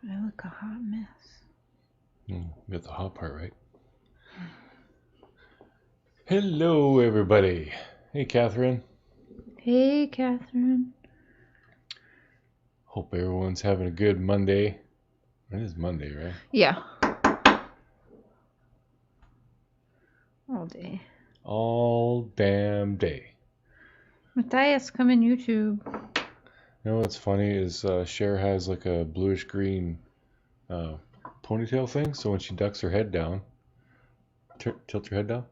I look a hot mess. You got the hot part right. Hello, everybody. Hey, Catherine. Hey, Catherine. Hope everyone's having a good Monday. It is Monday, right? Yeah. All day. All damn day. Matthias, come in YouTube. You know what's funny is Cher has like a bluish green ponytail thing, so when she ducks her head down, tilt your head down.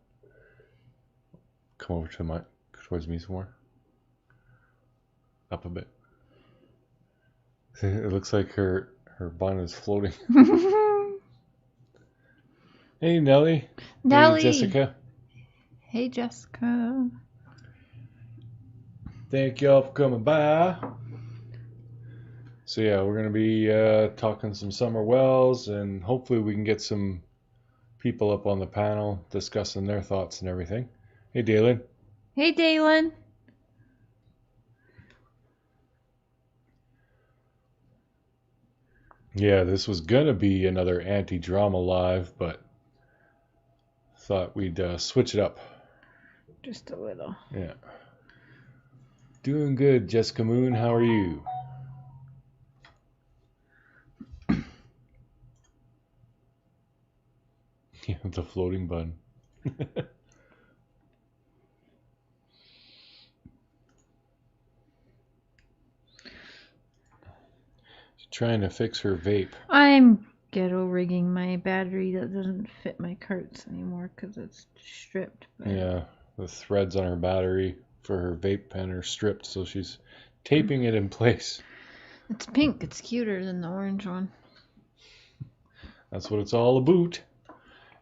Come over to towards me some more. Up a bit. It looks like her bonnet is floating. Hey, Nellie. Nellie. Hey, Jessica. Hey, Jessica. Thank y'all for coming by. So yeah, we're going to be talking some summer wells, and hopefully we can get some people up on the panel discussing their thoughts and everything. Hey, Dalen. Hey, Dalen. Yeah, this was going to be another anti-drama live, but thought we'd switch it up. Just a little. Yeah. Doing good, Jessica Moon. How are you? Yeah, the floating bun. She's trying to fix her vape. I'm ghetto rigging my battery that doesn't fit my carts anymore because it's stripped. But... Yeah, the threads on her battery for her vape pen are stripped, so she's taping it in place. It's pink. It's cuter than the orange one. That's what it's all about.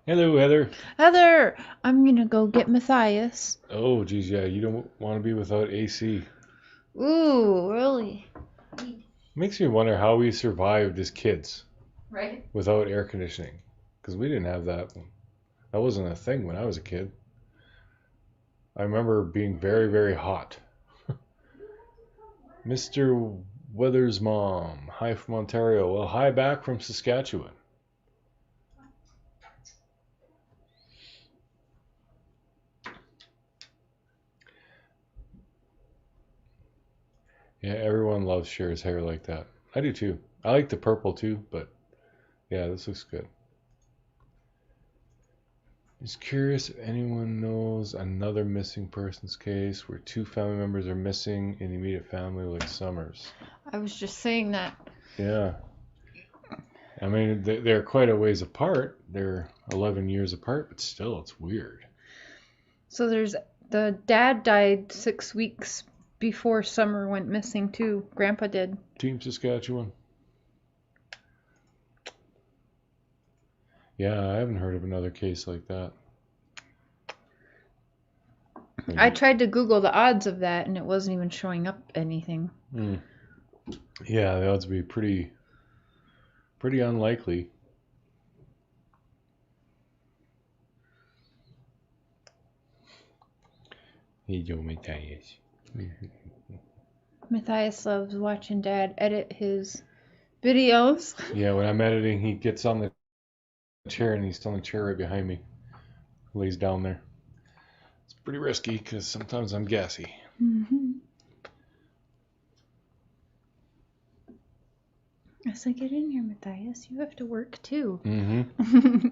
Hello, Heather. Heather, I'm gonna go get Matthias. Oh, geez, yeah, you don't want to be without AC. Ooh, really? Makes me wonder how we survived as kids. Right? Without air conditioning. Because we didn't have that. That wasn't a thing when I was a kid. I remember being very, very hot. Mr. Weather's mom. Hi from Ontario. Well, hi back from Saskatchewan. Yeah, everyone loves Cher's hair like that. I do too. I like the purple too, but yeah, this looks good. Just curious if anyone knows another missing persons case where two family members are missing in the immediate family, like Summers. I was just saying that. Yeah. I mean, they're quite a ways apart. They're 11 years apart, but still, it's weird. So the dad died 6 weeks before Summer went missing too. Grandpa did. Team Saskatchewan. Yeah, I haven't heard of another case like that. Maybe. I tried to Google the odds of that, and it wasn't even showing up anything. Yeah, the odds would be pretty unlikely. Hey, Joe Matthias. Matthias loves watching Dad edit his videos. Yeah, when I'm editing, he gets on the chair, and he's on the chair right behind me. Lays down there. It's pretty risky because sometimes I'm gassy. Mm-hmm. I said, get in here, Matthias. You have to work too. Mm-hmm.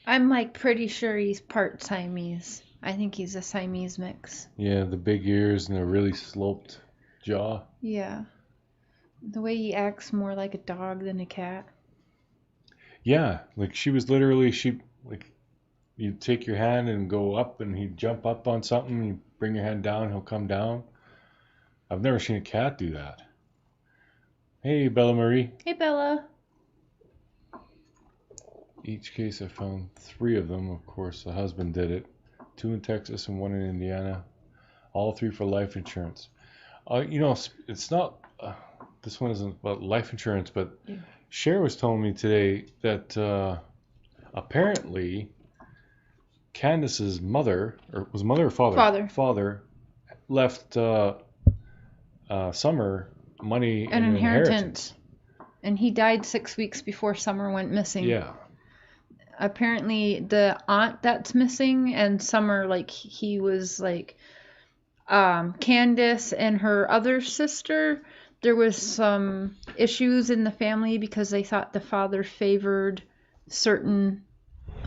I'm like pretty sure he's part Siamese. I think he's a Siamese mix. Yeah, the big ears and the really sloped jaw. Yeah. The way he acts more like a dog than a cat. Yeah, like she was literally, like, you'd take your hand and go up and he'd jump up on something, you bring your hand down, he'll come down. I've never seen a cat do that. Hey, Bella Marie. Hey, Bella. Each case I found 3 of them, of course, the husband did it. 2 in Texas and 1 in Indiana. All 3 for life insurance. It's not, this one isn't about life insurance, but Yeah. Cher was telling me today that apparently Candace's mother, or was mother or father? Father. Father left Summer money An and inheritance. inheritance. And he died 6 weeks before Summer went missing. Yeah. Apparently, the aunt that's missing and Summer, like, he was like, Candace and her other sister, there was some issues in the family because they thought the father favored certain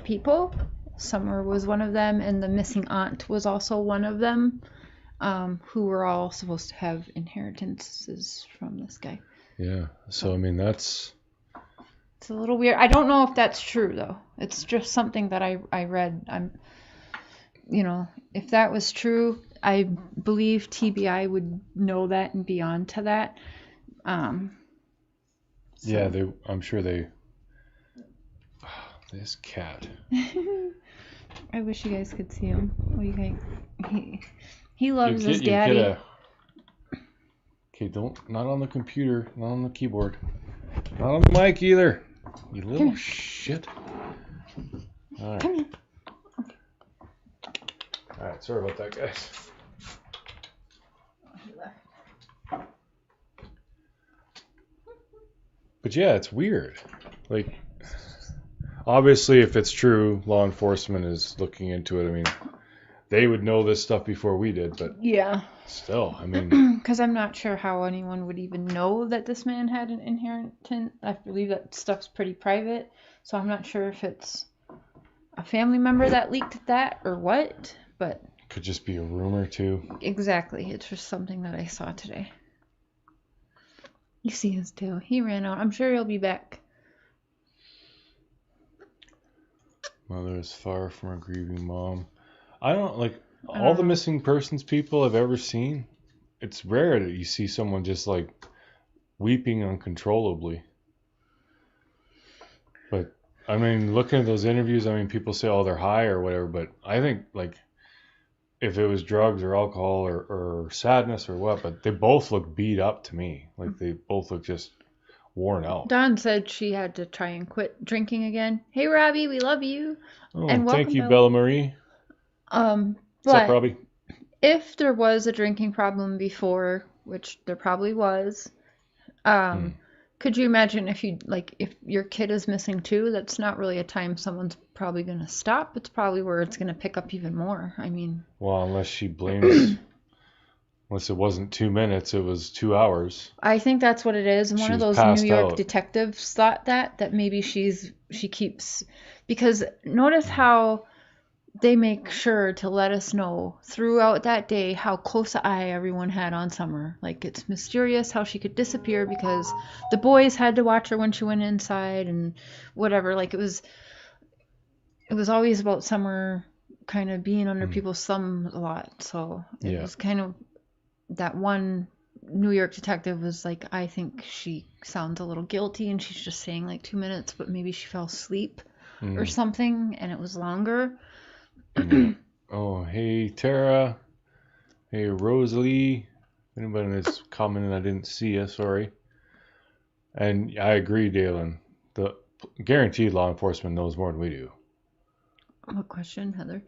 people. Summer was one of them, and the missing aunt was also one of them, who were all supposed to have inheritances from this guy. Yeah. So I mean, it's a little weird. I don't know if that's true though. It's just something that I read. If that was true, I believe TBI would know that and be on to that. Yeah, I'm sure they. This cat. I wish you guys could see him. He loves his daddy. Okay, not on the computer, not on the keyboard, not on the mic either. You little shit. All right. Come here. All right, sorry about that, guys. But yeah, it's weird. Like, obviously, if it's true, law enforcement is looking into it. I mean, they would know this stuff before we did, but yeah, still, I mean, because I'm not sure how anyone would even know that this man had an inheritance. I believe that stuff's pretty private, so I'm not sure if it's a family member that leaked that or what, but could just be a rumor too. Exactly, it's just something that I saw today. You see his tail. He ran out. I'm sure he'll be back. Mother is far from a grieving mom. I don't like all the missing persons people I've ever seen. It's rare that you see someone just like weeping uncontrollably. But I mean, looking at those interviews, I mean, people say, oh, they're high or whatever. But I think like if it was drugs or alcohol or sadness or what, but they both look beat up to me. Like they both look just worn out. Dawn said she had to try and quit drinking again. Hey, Robbie, we love you. Oh, and thank you, Bella Marie. What's up, Robbie? If there was a drinking problem before, which there probably was, could you imagine if your kid is missing too? That's not really a time someone's probably going to stop. It's probably where it's going to pick up even more. I mean, well, unless she blames, unless it wasn't 2 minutes, it was 2 hours. I think that's what it is. And one of those New York detectives thought that maybe she keeps, because notice how they make sure to let us know throughout that day how close an eye everyone had on Summer. Like, it's mysterious how she could disappear because the boys had to watch her when she went inside and whatever. Like, it was always about Summer kind of being under people's thumb a lot. So it was kind of, that one New York detective was like, I think she sounds a little guilty and she's just saying like 2 minutes, but maybe she fell asleep or something and it was longer. Oh, hey, Tara. Hey, Rosalie. Anybody that's commenting, I didn't see you, sorry. And I agree, Dalen. The guaranteed law enforcement knows more than we do. What question, Heather?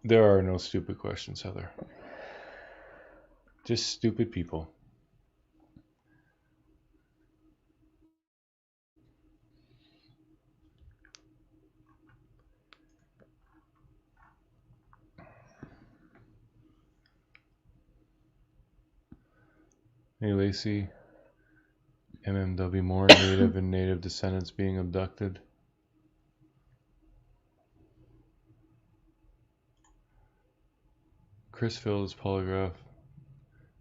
There are no stupid questions, Heather. Just stupid people. Hey, Lacey. MMW more native and native descendants being abducted. Chris failed his polygraph.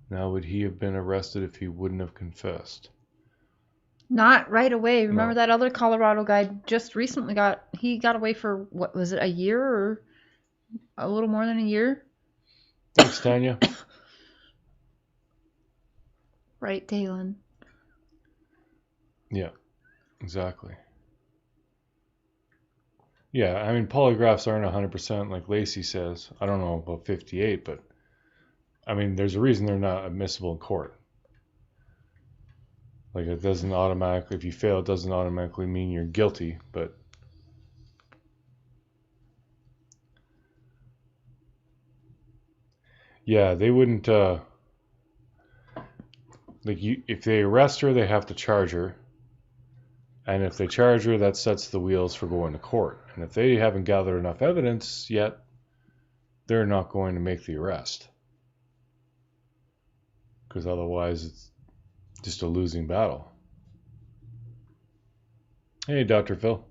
Now, would he have been arrested if he wouldn't have confessed? Not right away. Remember that other Colorado guy just recently got away for, what was it, a year or a little more than a year? Thanks, Tanya. Right, Dalen. Yeah, exactly. Yeah, I mean, polygraphs aren't 100% like Lacey says. I don't know about 58, but I mean, there's a reason they're not admissible in court. Like, it doesn't automatically, if you fail, it doesn't automatically mean you're guilty, but yeah, they wouldn't, if they arrest her, they have to charge her. And if they charge her, that sets the wheels for going to court. And if they haven't gathered enough evidence yet, they're not going to make the arrest. Because otherwise it's just a losing battle. Hey, Dr. Phil.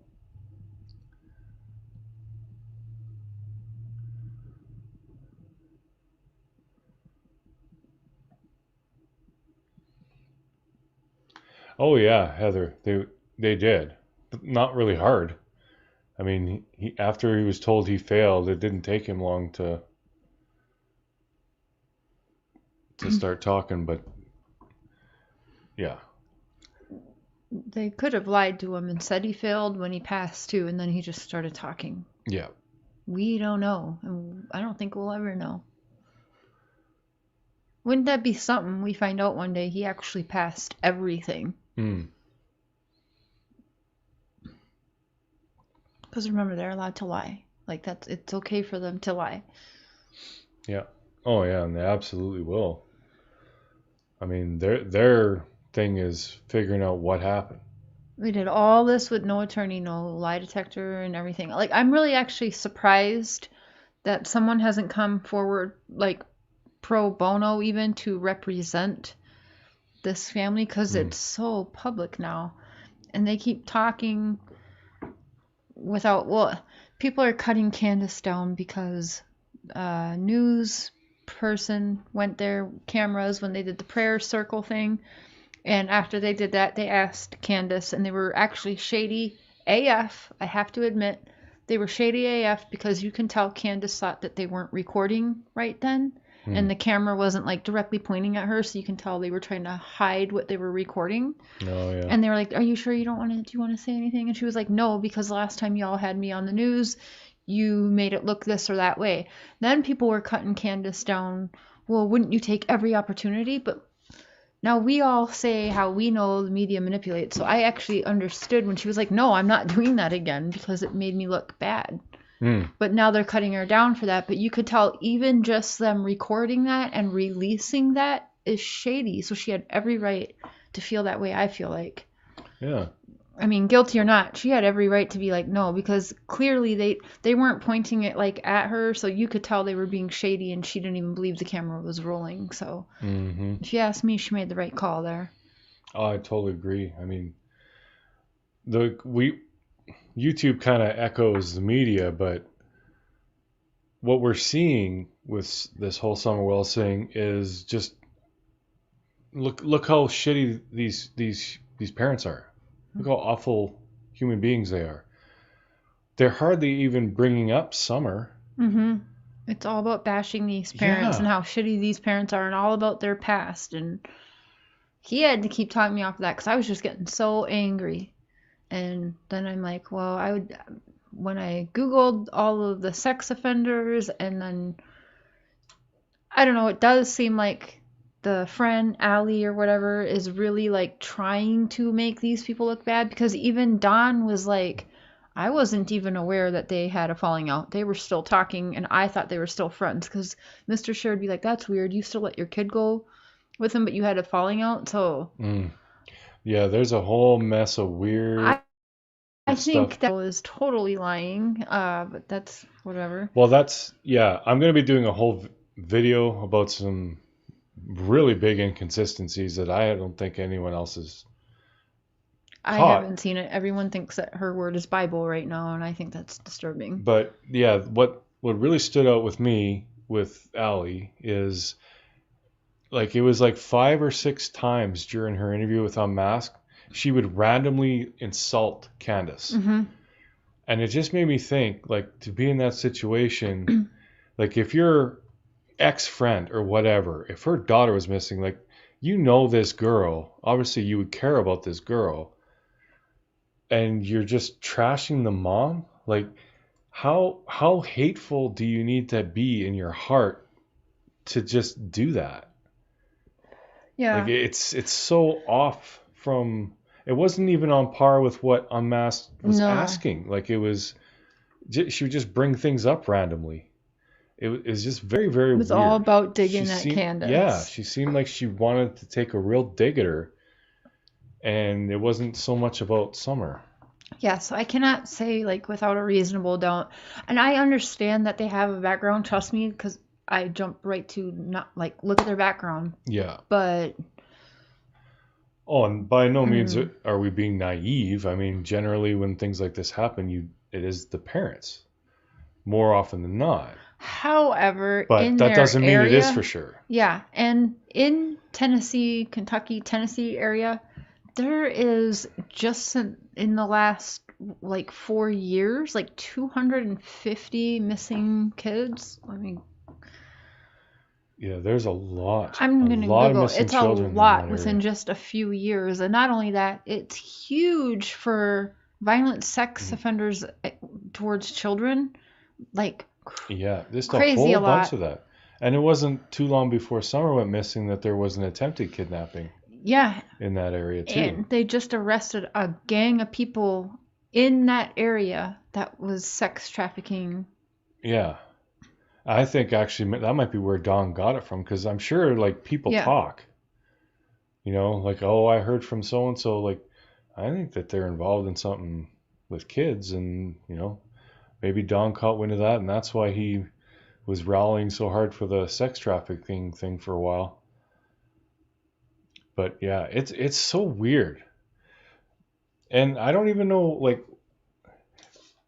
Oh yeah, Heather. They did. But not really hard. I mean, after he was told he failed, it didn't take him long to start talking, but yeah. They could have lied to him and said he failed when he passed too, and then he just started talking. Yeah. We don't know, and I don't think we'll ever know. Wouldn't that be something? We find out one day he actually passed everything. Because remember, they're allowed to lie. Like it's okay for them to lie. Yeah. Oh yeah, and they absolutely will. I mean, their thing is figuring out what happened. We did all this with no attorney, no lie detector, and everything. Like, I'm really actually surprised that someone hasn't come forward, like pro bono even, to represent this family, because it's so public now, and they keep talking without. Well, people are cutting Candace down because news person went there, cameras, when they did the prayer circle thing. And after they did that, they asked Candace, and they were actually shady AF. I have to admit, they were shady AF, because you can tell Candace thought that they weren't recording right then. And the camera wasn't like directly pointing at her, so you can tell they were trying to hide what they were recording. Oh, yeah. And they were like, "Are you sure you do you want to say anything?" And she was like, "No, because the last time y'all had me on the news, you made it look this or that way." Then people were cutting Candace down. Well, wouldn't you take every opportunity? But now we all say how we know the media manipulates. So I actually understood when she was like, "No, I'm not doing that again," because it made me look bad. But now they're cutting her down for that. But you could tell even just them recording that and releasing that is shady. So she had every right to feel that way, I feel like. Yeah. I mean, guilty or not, she had every right to be like, no, because clearly they weren't pointing it like at her, so you could tell they were being shady, and she didn't even believe the camera was rolling. So if you ask me, she made the right call there. Oh, I totally agree. I mean, YouTube kind of echoes the media, but what we're seeing with this whole Summer Wells thing is just look how shitty these parents are. Look how awful human beings they are. They're hardly even bringing up Summer. It's all about bashing these parents and how shitty these parents are, and all about their past. And he had to keep talking me off of that, because I was just getting so angry. And then I'm like, well, when I Googled all of the sex offenders, and then, I don't know, it does seem like the friend, Allie or whatever, is really like trying to make these people look bad, because even Dawn was like, I wasn't even aware that they had a falling out. They were still talking, and I thought they were still friends, because Mr. Sher would be like, that's weird. You still let your kid go with him, but you had a falling out, so... Yeah, there's a whole mess of weird I think that was totally lying, but that's whatever. Well, I'm going to be doing a whole video about some really big inconsistencies that I don't think anyone else is caught. I haven't seen it. Everyone thinks that her word is Bible right now, and I think that's disturbing. But yeah, what really stood out with me with Allie is, like, it was like 5 or 6 times during her interview with Unmasked, she would randomly insult Candace. And it just made me think, like, to be in that situation, like, if your ex-friend or whatever, if her daughter was missing, like, you know this girl, obviously you would care about this girl, and you're just trashing the mom? Like, how hateful do you need to be in your heart to just do that? Yeah. Like, it's so off from... It wasn't even on par with what Unmasked was asking. Like, she would just bring things up randomly. It's just very, very It was weird. all about digging at Candace. Yeah, she seemed like she wanted to take a real dig at her, and it wasn't so much about Summer. Yeah, so I cannot say like without a reasonable doubt. And I understand that they have a background, trust me, because I jump right to not like look at their background. Yeah. But oh, and by no means are we being naive. I mean, generally when things like this happen, it is the parents more often than not. However, but in that doesn't mean area, it is for sure. Yeah, and in Tennessee, Kentucky, Tennessee area, there is just in the last like 4 years, like 250 missing kids. I mean, yeah, there's a lot. I'm gonna Google. It's a lot within area. just a few years, and not only that, it's huge for violent sex offenders towards children. Like, yeah, there's crazy a whole bunch of that. And it wasn't too long before Summer went missing that there was an attempted kidnapping. Yeah. In that area too. And they just arrested a gang of people in that area that was sex trafficking. Yeah. I think actually that might be where Dawn got it from, because I'm sure like people talk. You know, like, oh, I heard from so and so. Like, I think that they're involved in something with kids, and you know, maybe Dawn caught wind of that, and that's why he was rallying so hard for the sex trafficking thing for a while. But yeah, it's so weird. And I don't even know, like,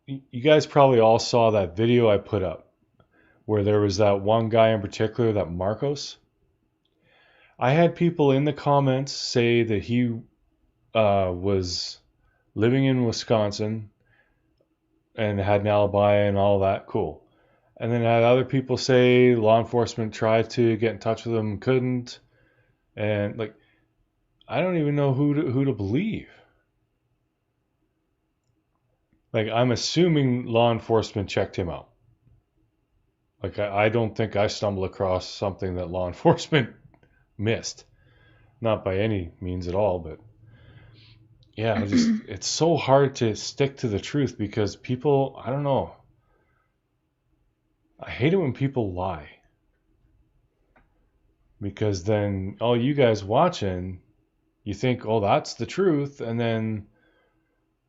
you guys probably all saw that video I put up where there was that one guy in particular, that Marcos. I had people in the comments say that he was living in Wisconsin and had an alibi and all that. Cool. And then I had other people say law enforcement tried to get in touch with him, couldn't. And like, I don't even know who to believe. Like, I'm assuming law enforcement checked him out. Like, I don't think I stumbled across something that law enforcement missed. Not by any means at all, but yeah, it's so hard to stick to the truth because people, I don't know. I hate it when people lie. Because then all you guys watching, you think, oh, that's the truth, and then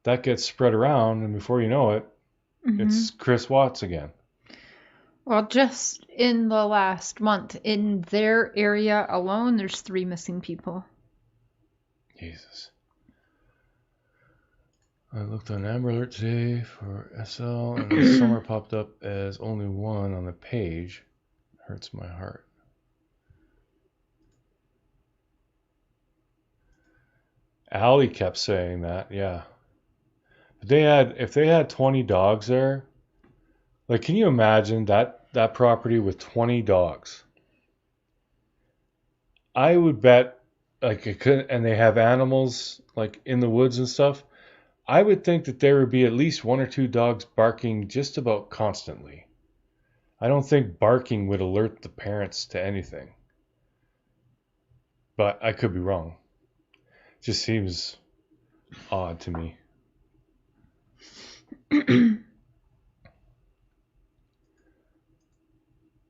that gets spread around, and before you know it, it's Chris Watts again. Well, just in the last month, in their area alone, there's 3 missing people. Jesus. I looked on Amber Alert today for SL, and the Summer popped up as only one on the page. It hurts my heart. Allie kept saying that, yeah. But if they had 20 dogs there, like, can you imagine that property with 20 dogs? I would bet, like, it could, and they have animals like in the woods and stuff. I would think that there would be at least 1 or 2 dogs barking just about constantly. I don't think barking would alert the parents to anything. But I could be wrong. It just seems odd to me.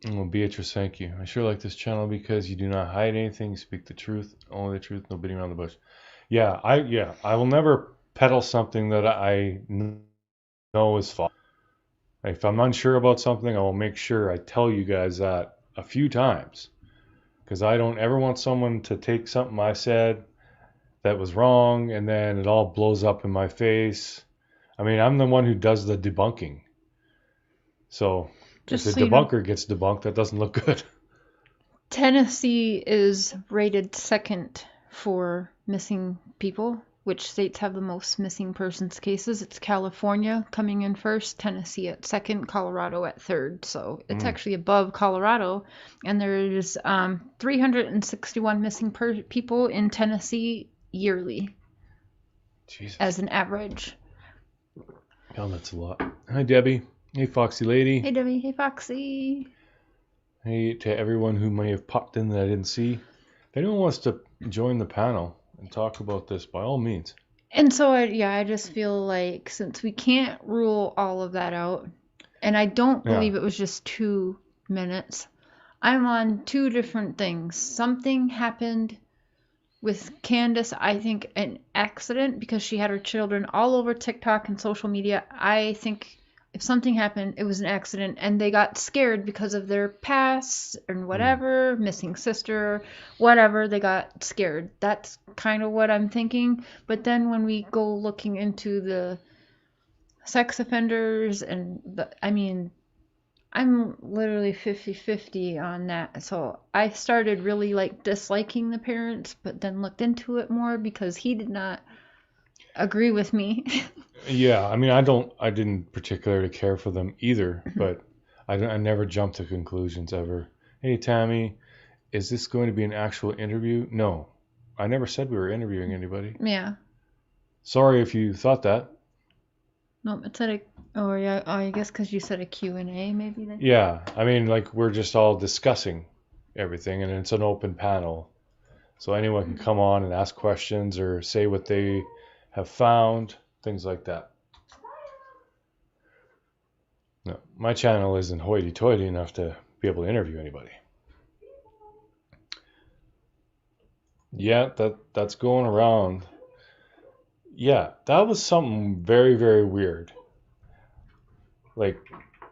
Oh, Beatrice, thank you. I sure like this channel because you do not hide anything, speak the truth, only the truth, no beating around the bush. Yeah, I will never peddle something that I know is false. If I'm unsure about something, I will make sure I tell you guys that a few times, because I don't ever want someone to take something I said that was wrong and then it all blows up in my face. I mean, I'm the one who does the debunking. So if the debunker gets debunked, that doesn't look good. Tennessee is rated second for missing people. Which states have the most missing persons cases? It's California coming in first, Tennessee at second, Colorado at third. So it's actually above Colorado. And there's 361 missing people in Tennessee yearly. Jesus. As an average. Oh, that's a lot. Hi, Debbie. Hey, Foxy Lady. Hey, Debbie. Hey, Foxy. Hey to everyone who may have popped in that I didn't see. If anyone wants to join the panel and talk about this, by all means. And so, I just feel since we can't rule all of that out, and I don't believe it was just 2 minutes. I'm on two different things. Something happened with Candace, I think an accident, because she had her children all over TikTok and social media. I think if something happened, it was an accident and they got scared because of their past and whatever, missing sister, whatever, they got scared. That's kind of what I'm thinking. But then when we go looking into the sex offenders and I'm literally 50-50 on that. So I started really like disliking the parents, but then looked into it more because he did not agree with me. Yeah, I mean, I didn't particularly care for them either, but I never jumped to conclusions ever. Hey, Tammy, is this going to be an actual interview? No, I never said we were interviewing anybody. Yeah. Sorry if you thought that. No, it said I guess because you said a Q&A maybe then. Yeah, I mean, like we're just all discussing everything, and it's an open panel, so anyone can come on and ask questions or say what they have found, things like that. No, my channel isn't hoity-toity enough to be able to interview anybody. Yeah, that's going around. Yeah, that was something very, very weird. Like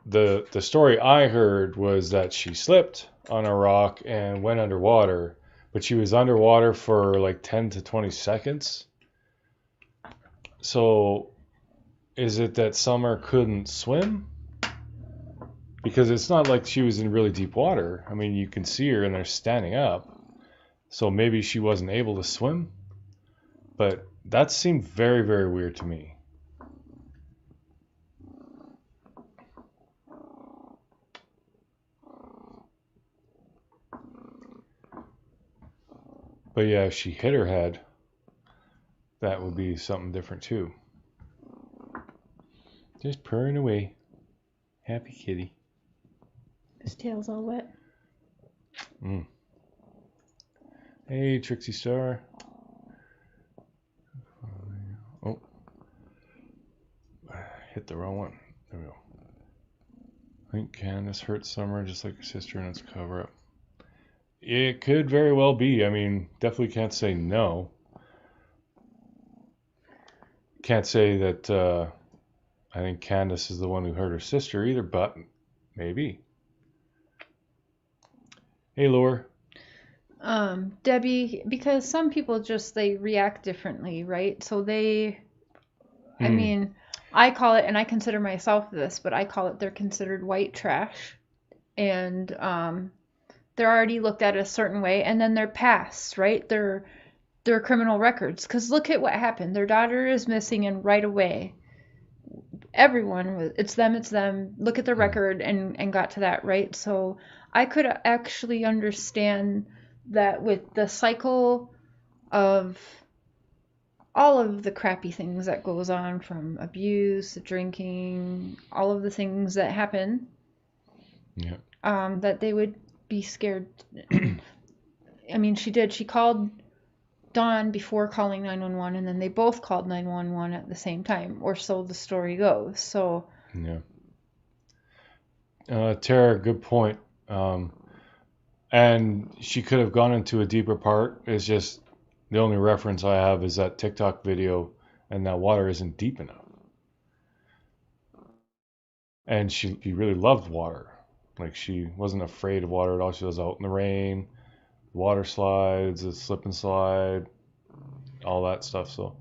the story I heard was that she slipped on a rock and went underwater, but she was underwater for like 10 to 20 seconds. So is it that Summer couldn't swim? Because it's not like she was in really deep water. I mean, you can see her and they're standing up. So maybe she wasn't able to swim. But that seemed very, very weird to me. But yeah, if she hit her head, that would be something different too. Just purring away. Happy kitty. His tail's all wet. Hey, Trixie Star. Oh. Hit the wrong one. There we go. I think Candace hurt Summer just like her sister in its cover up. It could very well be. I mean, definitely can't say no. Can't say that I think Candace is the one who hurt her sister either, but maybe. Hey, Laura. Debbie, because some people just they react differently, right? So I mean, I call it, and I consider myself this, but I call it they're considered white trash, and they're already looked at a certain way, and then their past, right? Their criminal records. Because look at what happened. Their daughter is missing, and right away, everyone, it's them. Look at the record and got to that, right? So I could actually understand that with the cycle of all of the crappy things that goes on, from abuse, drinking, all of the things that happen, that they would be scared. I mean, she called Dawn before calling 911, and then they both called 911 at the same time, or so the story goes. So Tara, good point. And she could have gone into a deeper part. It's just the only reference I have is that TikTok video, and that water isn't deep enough. And she really loved water. Like, she wasn't afraid of water at all. She was out in the rain, water slides, a slip and slide, all that stuff. So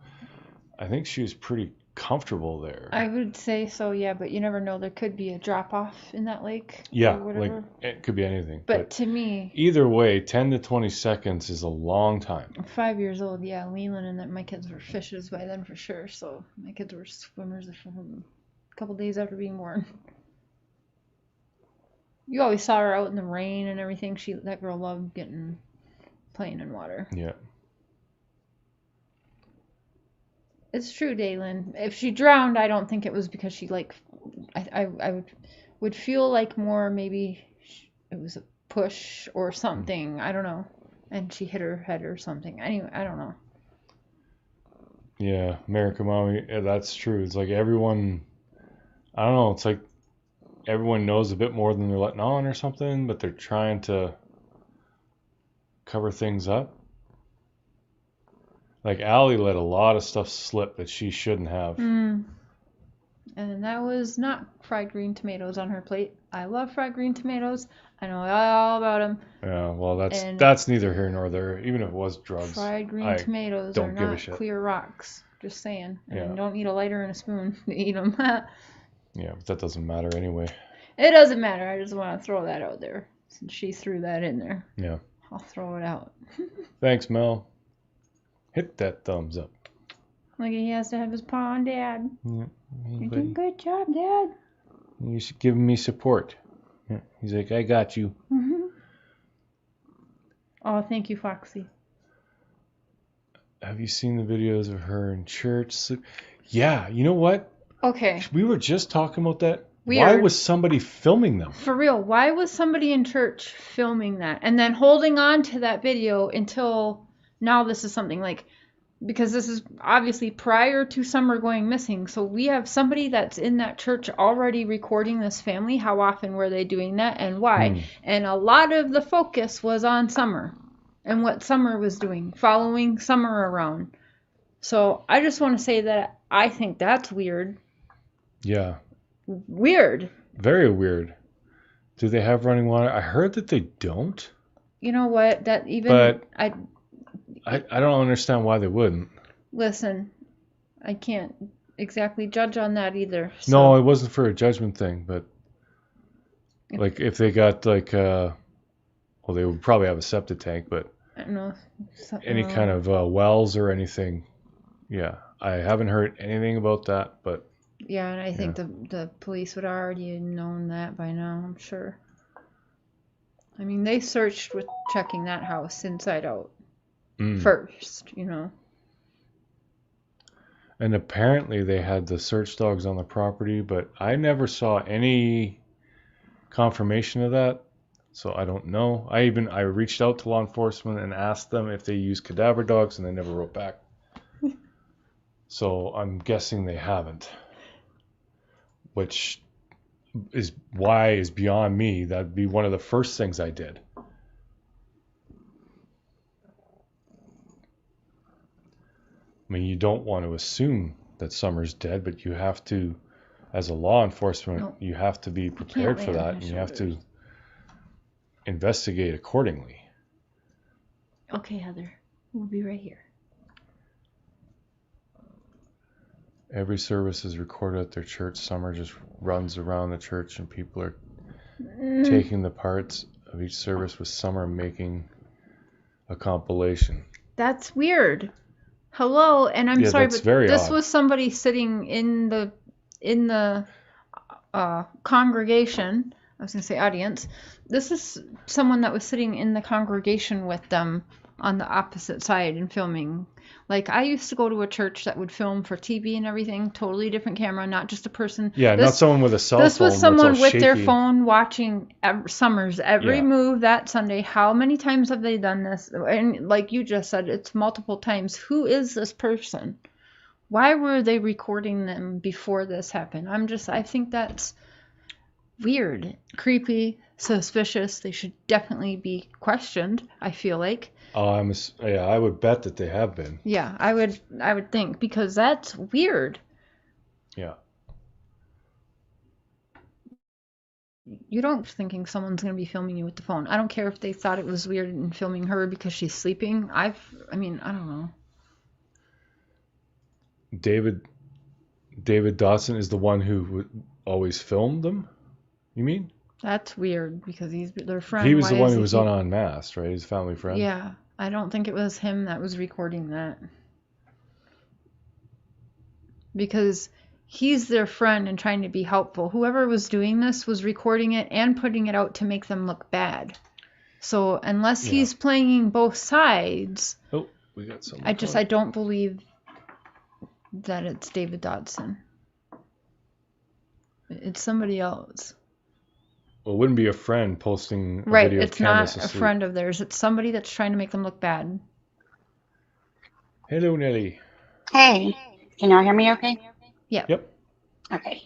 I think she was pretty comfortable there. I would say so, yeah, but you never know. There could be a drop off in that lake. Yeah, or whatever. like it could be anything. But to me, either way, 10 to 20 seconds is a long time. 5 years old, yeah. Leland and that my kids were fishes by then for sure. So my kids were swimmers from a couple days after being born. You always saw her out in the rain and everything. That girl loved playing in water. Yeah. It's true, Dalen. If she drowned, I don't think it was because she I would feel like more maybe it was a push or something. I don't know. And she hit her head or something. Anyway, I don't know. Yeah, America Mommy, that's true. It's like everyone, I don't know, it's like everyone knows a bit more than they're letting on or something, but they're trying to cover things up. Like Allie let a lot of stuff slip that she shouldn't have. And that was not fried green tomatoes on her plate. I love fried green tomatoes. I know all about them. Yeah, well, that's neither here nor there. Even if it was drugs, fried green tomatoes are not clear rocks. Just saying. And don't eat a lighter and a spoon to eat them. Yeah, but that doesn't matter anyway. It doesn't matter. I just want to throw that out there. Since she threw that in there. Yeah. I'll throw it out. Thanks, Mel. Hit that thumbs up. Like he has to have his paw on Dad. Yeah. You're doing a good job, Dad. You should give me support. Yeah. He's like, I got you. Mm-hmm. Oh, thank you, Foxy. Have you seen the videos of her in church? Yeah, you know what? Okay. We were just talking about that. Weird. Why was somebody filming them? For real, why was somebody in church filming that? And then holding on to that video until now this is something like, because this is obviously prior to Summer going missing. So we have somebody that's in that church already recording this family. How often were they doing that and why? And a lot of the focus was on Summer and what Summer was doing, following Summer around. So I just want to say that I think that's weird. Yeah. Weird. Very weird. Do they have running water? I heard that they don't. You know what? That even but I don't understand why they wouldn't. Listen, I can't exactly judge on that either. So. No, it wasn't for a judgment thing, but like if they got like well, they would probably have a septic tank, but I don't know. Any kind of wells or anything. Yeah, I haven't heard anything about that, but yeah, and I think the police would already have known that by now, I'm sure. I mean, they searched with checking that house inside out first, you know. And apparently they had the search dogs on the property, but I never saw any confirmation of that, so I don't know. I reached out to law enforcement and asked them if they use cadaver dogs, and they never wrote back. So I'm guessing they haven't. Which is beyond me. That'd be one of the first things I did. I mean, you don't want to assume that Summer's dead, but you have to, as a law enforcement, you have to be prepared for that, and you have to investigate accordingly. Okay, Heather. We'll be right here. Every service is recorded at their church. Summer just runs around the church, and people are taking the parts of each service with Summer making a compilation. That's weird. Hello, and I'm sorry, but this was somebody sitting in the congregation. I was going to say audience. This is someone that was sitting in the congregation with them on the opposite side and filming. Like, I used to go to a church that would film for TV and everything, totally different camera, not just a person. Yeah, not someone with a cell phone. This was someone with their phone watching Summer's every move that Sunday. How many times have they done this? And like you just said, it's multiple times. Who is this person? Why were they recording them before this happened? I think that's weird, creepy, suspicious. They should definitely be questioned, I feel like. I would bet that they have been. Yeah, I would think, because that's weird. Yeah. You don't thinking someone's going to be filming you with the phone. I don't care if they thought it was weird in filming her because she's sleeping. I don't know. David Dotson is the one who always filmed them? You mean? That's weird because he's their friend. He was the one who was on Unmasked, right? His family friend. Yeah, I don't think it was him that was recording that. Because he's their friend and trying to be helpful. Whoever was doing this was recording it and putting it out to make them look bad. So unless he's playing both sides, we got some. I don't believe that it's David Dodson. It's somebody else. Well, it wouldn't be a friend posting a video of Candace asleep. It's not a friend of theirs. It's somebody that's trying to make them look bad. Hello, Nelly. Hey, can y'all hear me okay? Yeah. Yep. Okay.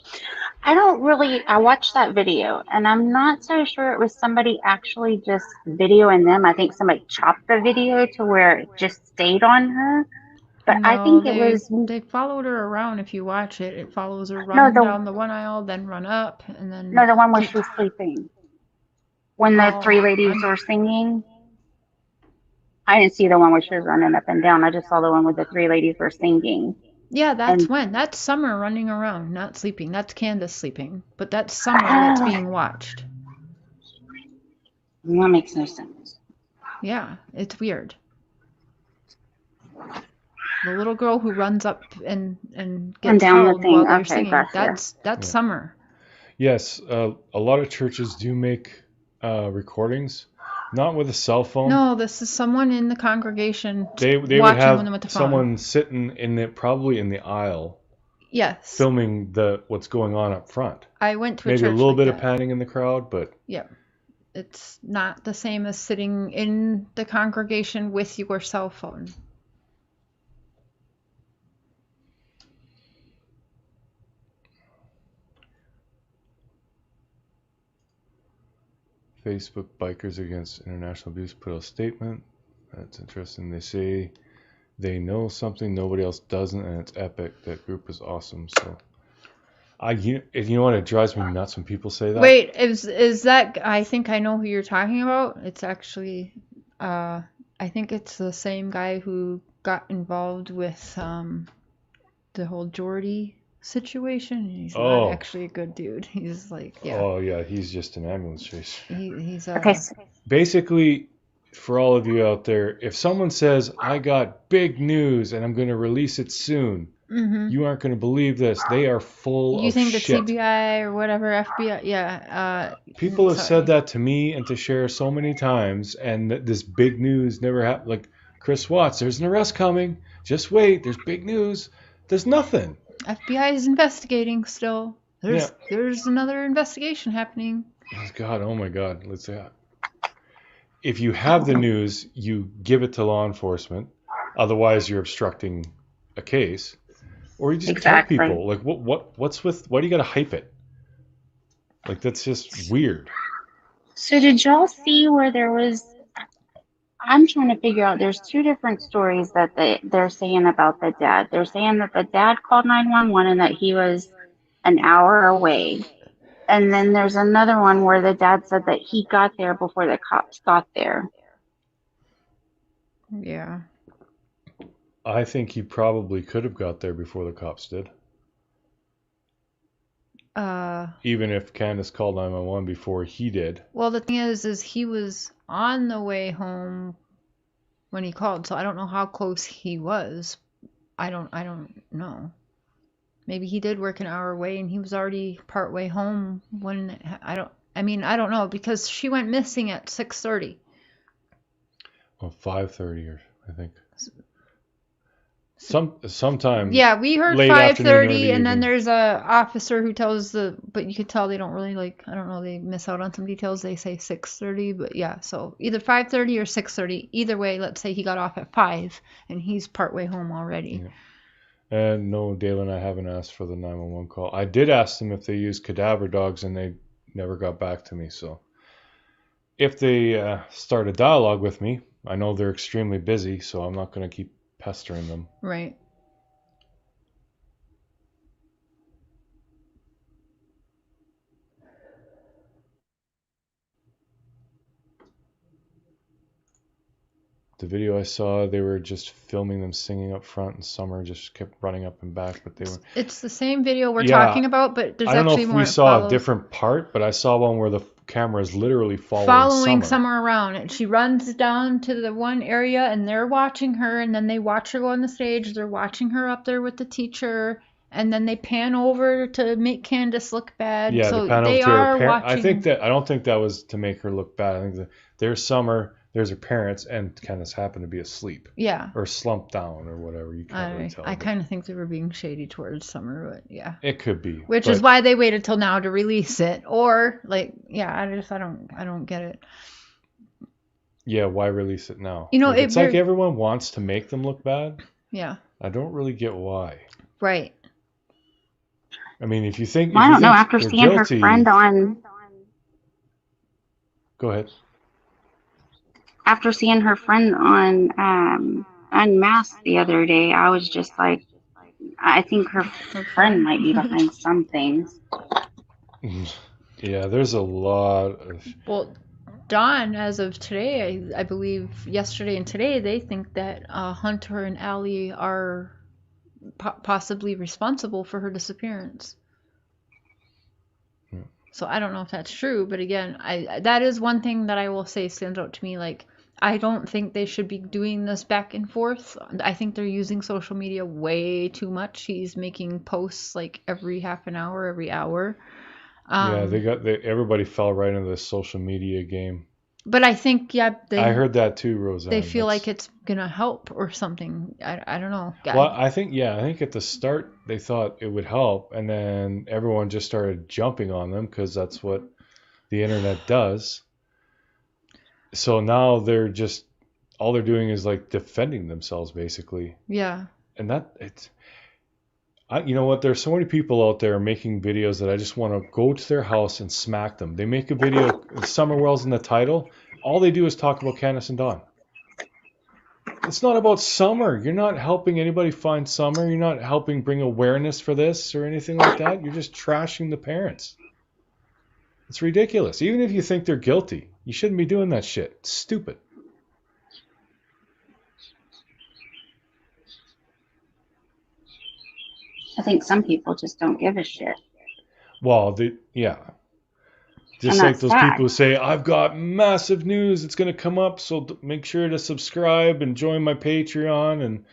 I watched that video and I'm not so sure it was somebody actually just videoing them. I think somebody chopped the video to where it just stayed on her. But I No, think it was, they followed her around. If you watch it, it follows her no, run down the one aisle, then run up, and then the one where keep. she was sleeping. When the Oh, three ladies were singing, I didn't see the one where she was running up and down. I just saw the one where the three ladies were singing. yeah, And that's Summer running around, not sleeping. That's Candace sleeping, but that's Summer that's oh, being watched. that makes no sense. Yeah, it's weird. The little girl who runs up and And gets down the held while thing. they're Okay, singing. gotcha. That's Yeah. Summer. Yes, a lot of churches do make recordings, not with a cell phone. No, this is someone in the congregation They would watching have them with the phone. someone sitting probably in the aisle, Yes. filming what's going on up front. I went to a Maybe church a little like bit that. of panning in the crowd, but yeah, it's not the same as sitting in the congregation with your cell phone. Facebook Bikers Against International Abuse put out a statement. That's interesting. They say they know something nobody else doesn't, and it's epic. That group is awesome. So, you know what? It drives me nuts when people say that. Wait, is that? I think I know who you're talking about. It's actually, I think it's the same guy who got involved with the whole Jordy situation. He's not actually a good dude. He's like, yeah. Oh yeah, he's just an ambulance chaser. He's Okay. Basically, for all of you out there, if someone says, I got big news and I'm going to release it soon, you aren't going to believe this. They are full You of think shit. the TBI or whatever, FBI, yeah. People have said that to me and to Cher so many times, and this big news never happened. Like Chris Watts, there's an arrest coming. Just wait, there's big news. There's nothing. FBI is investigating still. There's another investigation happening. God, oh my God. Let's say, if you have the news, you give it to law enforcement. Otherwise, you're obstructing a case. Or you just tell people, like, why do you got to hype it? Like, that's just weird. So did y'all see where there was, I'm trying to figure out, there's two different stories that they're saying about the dad. They're saying that the dad called 911 and that he was an hour away. And then there's another one where the dad said that he got there before the cops got there. Yeah. I think he probably could have got there before the cops did. Even if Candace called 911 before he did. Well, the thing is he was on the way home when he called, so I don't know how close he was. I don't know. Maybe he did work an hour away and he was already part way home when I don't know, because she went missing at 6:30. Well, 5:30 or I think. Sometimes. Yeah, we heard 5:30, and then there's a officer who tells but you could tell they don't really I don't know, they miss out on some details. They say 6:30, but yeah, so either 5:30 or 6:30. Either way, let's say he got off at 5 and he's partway home already. Yeah. And no, Dale and I haven't asked for the 911 call. I did ask them if they use cadaver dogs, and they never got back to me. So if they start a dialogue with me, I know they're extremely busy, so I'm not going to keep pestering them. Right. The video I saw, they were just filming them singing up front, and Summer just kept running up and back. But they were. It's the same video we're talking about, but there's actually more. I don't know if we saw a different part, but I saw one where the camera is literally following Summer around, and she runs down to the one area, and they're watching her, and then they watch her go on the stage. They're watching her up there with the teacher, and then they pan over to make Candace look bad. Yeah, so they pan over to her parents. watching. I don't think that was to make her look bad. I think there's Summer. There's her parents, and Candace happened to be asleep. Yeah. Or slumped down, or whatever. You can't really tell. I kind of think they were being shady towards Summer, but yeah. It could be. Which is why they waited till now to release it. Or, I don't get it. Yeah, why release it now? You know, it's like everyone wants to make them look bad. Yeah. I don't really get why. Right. I mean, if you think I don't know. After they're seeing her guilty, friend on, go ahead. After seeing her friend on Unmasked the other day, I was just like, I think her friend might be behind some things. Yeah, there's a lot of. Well, Dawn, as of today, I believe yesterday and today, they think that Hunter and Allie are possibly responsible for her disappearance. So I don't know if that's true, but again, that is one thing that I will say stands out to me. Like, I don't think they should be doing this back and forth. I think they're using social media way too much. He's making posts like every half an hour, every hour. Yeah, everybody fell right into this social media game. But I think, yeah, I heard that too, Roseanne. They feel like it's gonna help or something. I don't know. Well, I think at the start they thought it would help, and then everyone just started jumping on them because that's what the internet does. So now they're just all they're doing is like defending themselves basically. Yeah. And you know what? There's so many people out there making videos that I just want to go to their house and smack them. They make a video, Summer Wells in the title. All they do is talk about Candace and Dawn. It's not about Summer. You're not helping anybody find Summer. You're not helping bring awareness for this or anything like that. You're just trashing the parents. It's ridiculous. Even if you think they're guilty, you shouldn't be doing that shit. It's stupid. I think some people just don't give a shit. Well, yeah. Just like those people who say, I've got massive news. It's going to come up. So make sure to subscribe and join my Patreon. And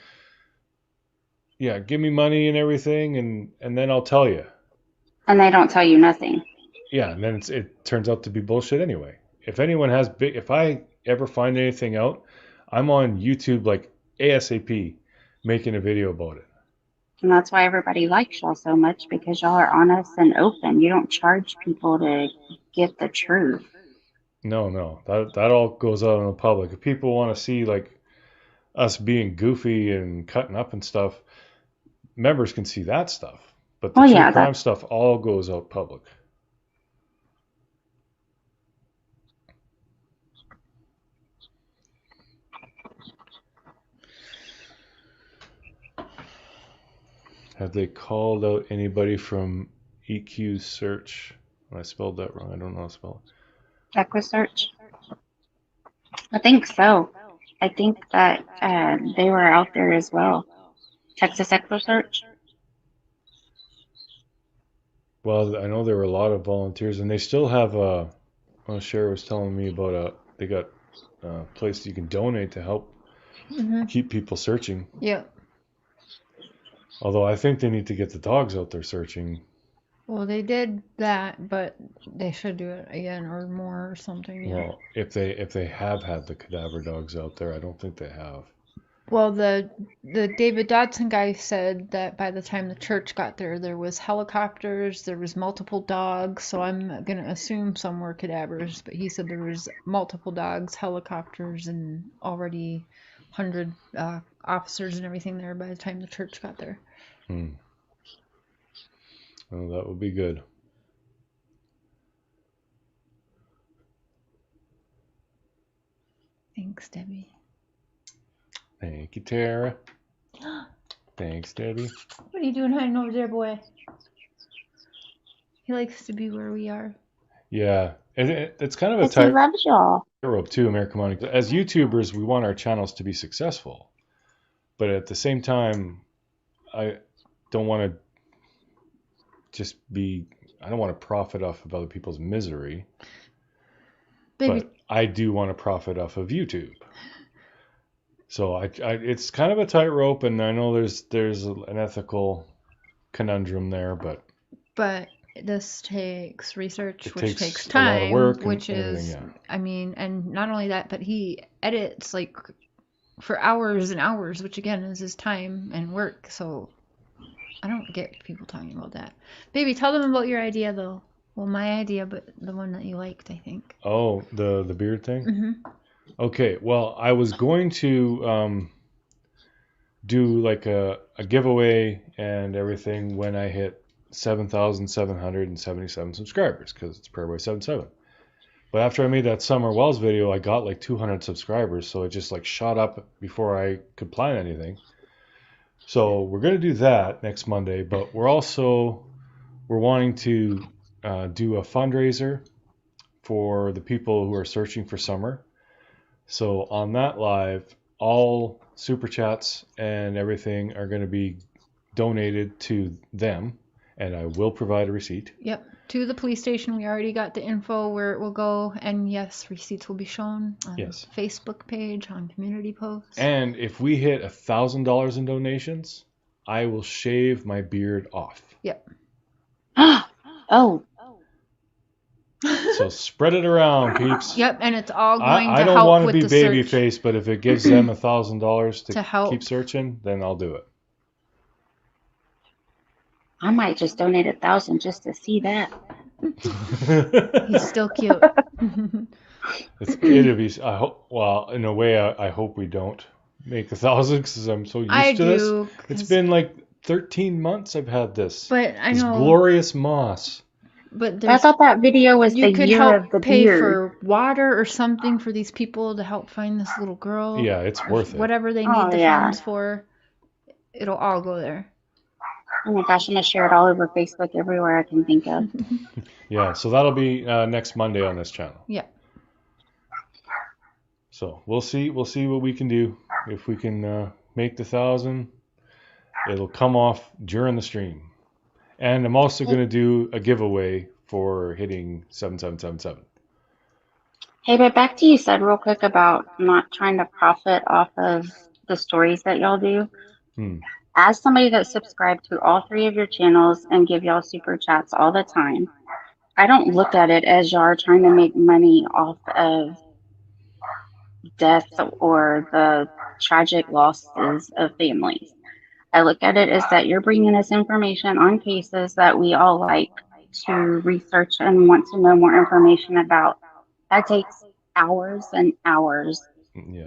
yeah, give me money and everything. And then I'll tell you. And they don't tell you nothing. Yeah. And then it turns out to be bullshit anyway. If I ever find anything out, I'm on YouTube like ASAP making a video about it. And that's why everybody likes y'all so much, because y'all are honest and open. You don't charge people to get the truth. No. That all goes out in the public. If people want to see like us being goofy and cutting up and stuff, members can see that stuff. But the true crime stuff all goes out public. Have they called out anybody from EQ search? I spelled that wrong. I don't know how to spell it. EquiSearch? I think so. I think that they were out there as well. Texas EquiSearch? Well, I know there were a lot of volunteers, and they still have Sherry was telling me about they got a place you can donate to help keep people searching. Yeah. Although I think they need to get the dogs out there searching. Well, they did that, but they should do it again or more or something. Yeah. Well, if they have had the cadaver dogs out there, I don't think they have. Well, the David Dodson guy said that by the time the church got there, there was helicopters, there was multiple dogs. So I'm gonna assume some were cadavers, but he said there was multiple dogs, helicopters, and already 100 officers and everything there by the time the church got there. Well, that would be good. Thanks, Debbie. Thank you, Tara. Thanks, Debbie. What are you doing hiding over there, boy? He likes to be where we are. Yeah, it's kind of a tight rope too, American Money. As YouTubers, we want our channels to be successful, but at the same time, I don't want to I don't want to profit off of other people's misery. Baby. But I do want to profit off of YouTube. So it's kind of a tightrope, and I know there's an ethical conundrum there, but this takes research, which takes time, a lot of work, which is, I mean, and not only that, but he edits like for hours and hours, which again is his time and work. So I don't get people talking about that. Baby, tell them about your idea though. Well, my idea, but the one that you liked, I think. Oh, the beard thing? Mm-hmm. Okay, well, I was going to do like a giveaway and everything when I hit 7,777 subscribers because it's Prairie 77. But after I made that Summer Wells video, I got like 200 subscribers, so it just like shot up before I could plan anything. So we're going to do that next Monday, but we're wanting to do a fundraiser for the people who are searching for summer. So on that live, all super chats and everything are going to be donated to them, and I will provide a receipt. Yep, to the police station. We already got the info where it will go, and yes, receipts will be shown on the Facebook page, on community posts. And if we hit $1,000 in donations, I will shave my beard off. Yep. Oh. So spread it around, peeps. Yep, and it's all going to help with the search. I don't want to be babyface, but if it gives them $1,000 to keep searching, then I'll do it. I might just donate 1,000 just to see that. He's still cute. It'll be. I hope. Well, in a way, I hope we don't make 1,000 because I'm so used to this. It's been like 13 months I've had this. But I know. This glorious moss. But I thought that video was the year of the pay beard. For water or something for these people to help find this little girl. Yeah, it's worth it. Whatever they need the funds for, it'll all go there. Oh my gosh, I'm going to share it all over Facebook everywhere I can think of. Yeah, so that'll be next Monday on this channel. Yeah. So we'll see what we can do. If we can make the 1,000, it'll come off during the stream. And I'm also going to do a giveaway for hitting 7777. Hey, but back to you said real quick about not trying to profit off of the stories that y'all do. As somebody that subscribed to all 3 of your channels and give y'all super chats all the time, I don't look at it as y'all are trying to make money off of death or the tragic losses of families. I look at it as that you're bringing us information on cases that we all like to research and want to know more information about. That takes hours and hours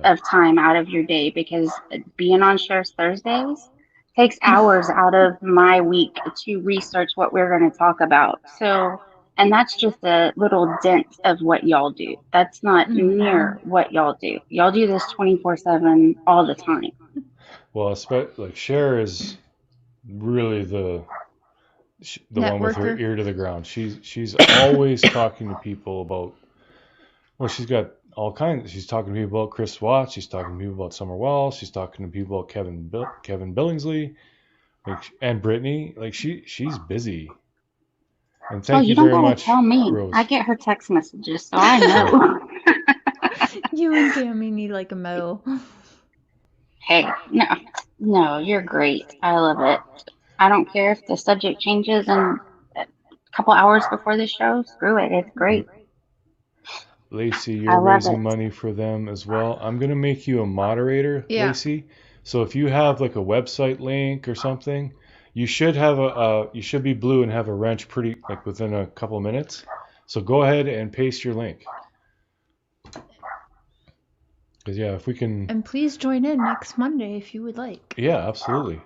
of time out of your day, because being on Shares Thursdays takes hours out of my week to research what we're going to talk about. So, and that's just a little dent of what y'all do. That's not near what y'all do. Y'all do this 24/7 all the time. Well, like Cher is really the one with her ear to the ground. She's always talking to people about. Well, she's got all kinds. She's talking to people about Chris Watts. She's talking to people about Summer Wells. She's talking to people about Kevin Billingsley, and Brittany. Like she's busy. And thank you very much. Tell me. Rose. I get her text messages, so I know. You and Tammy need like a medal. Hey, no, you're great. I love it. I don't care if the subject changes in a couple hours before the show. Screw it. It's great. Lacey, you're raising money for them as well. I'm going to make you a moderator, Lacey. So if you have like a website link or something, you should have you should be blue and have a wrench pretty like within a couple of minutes. So go ahead and paste your link. Because if we can. And please join in next Monday if you would like. Yeah, absolutely.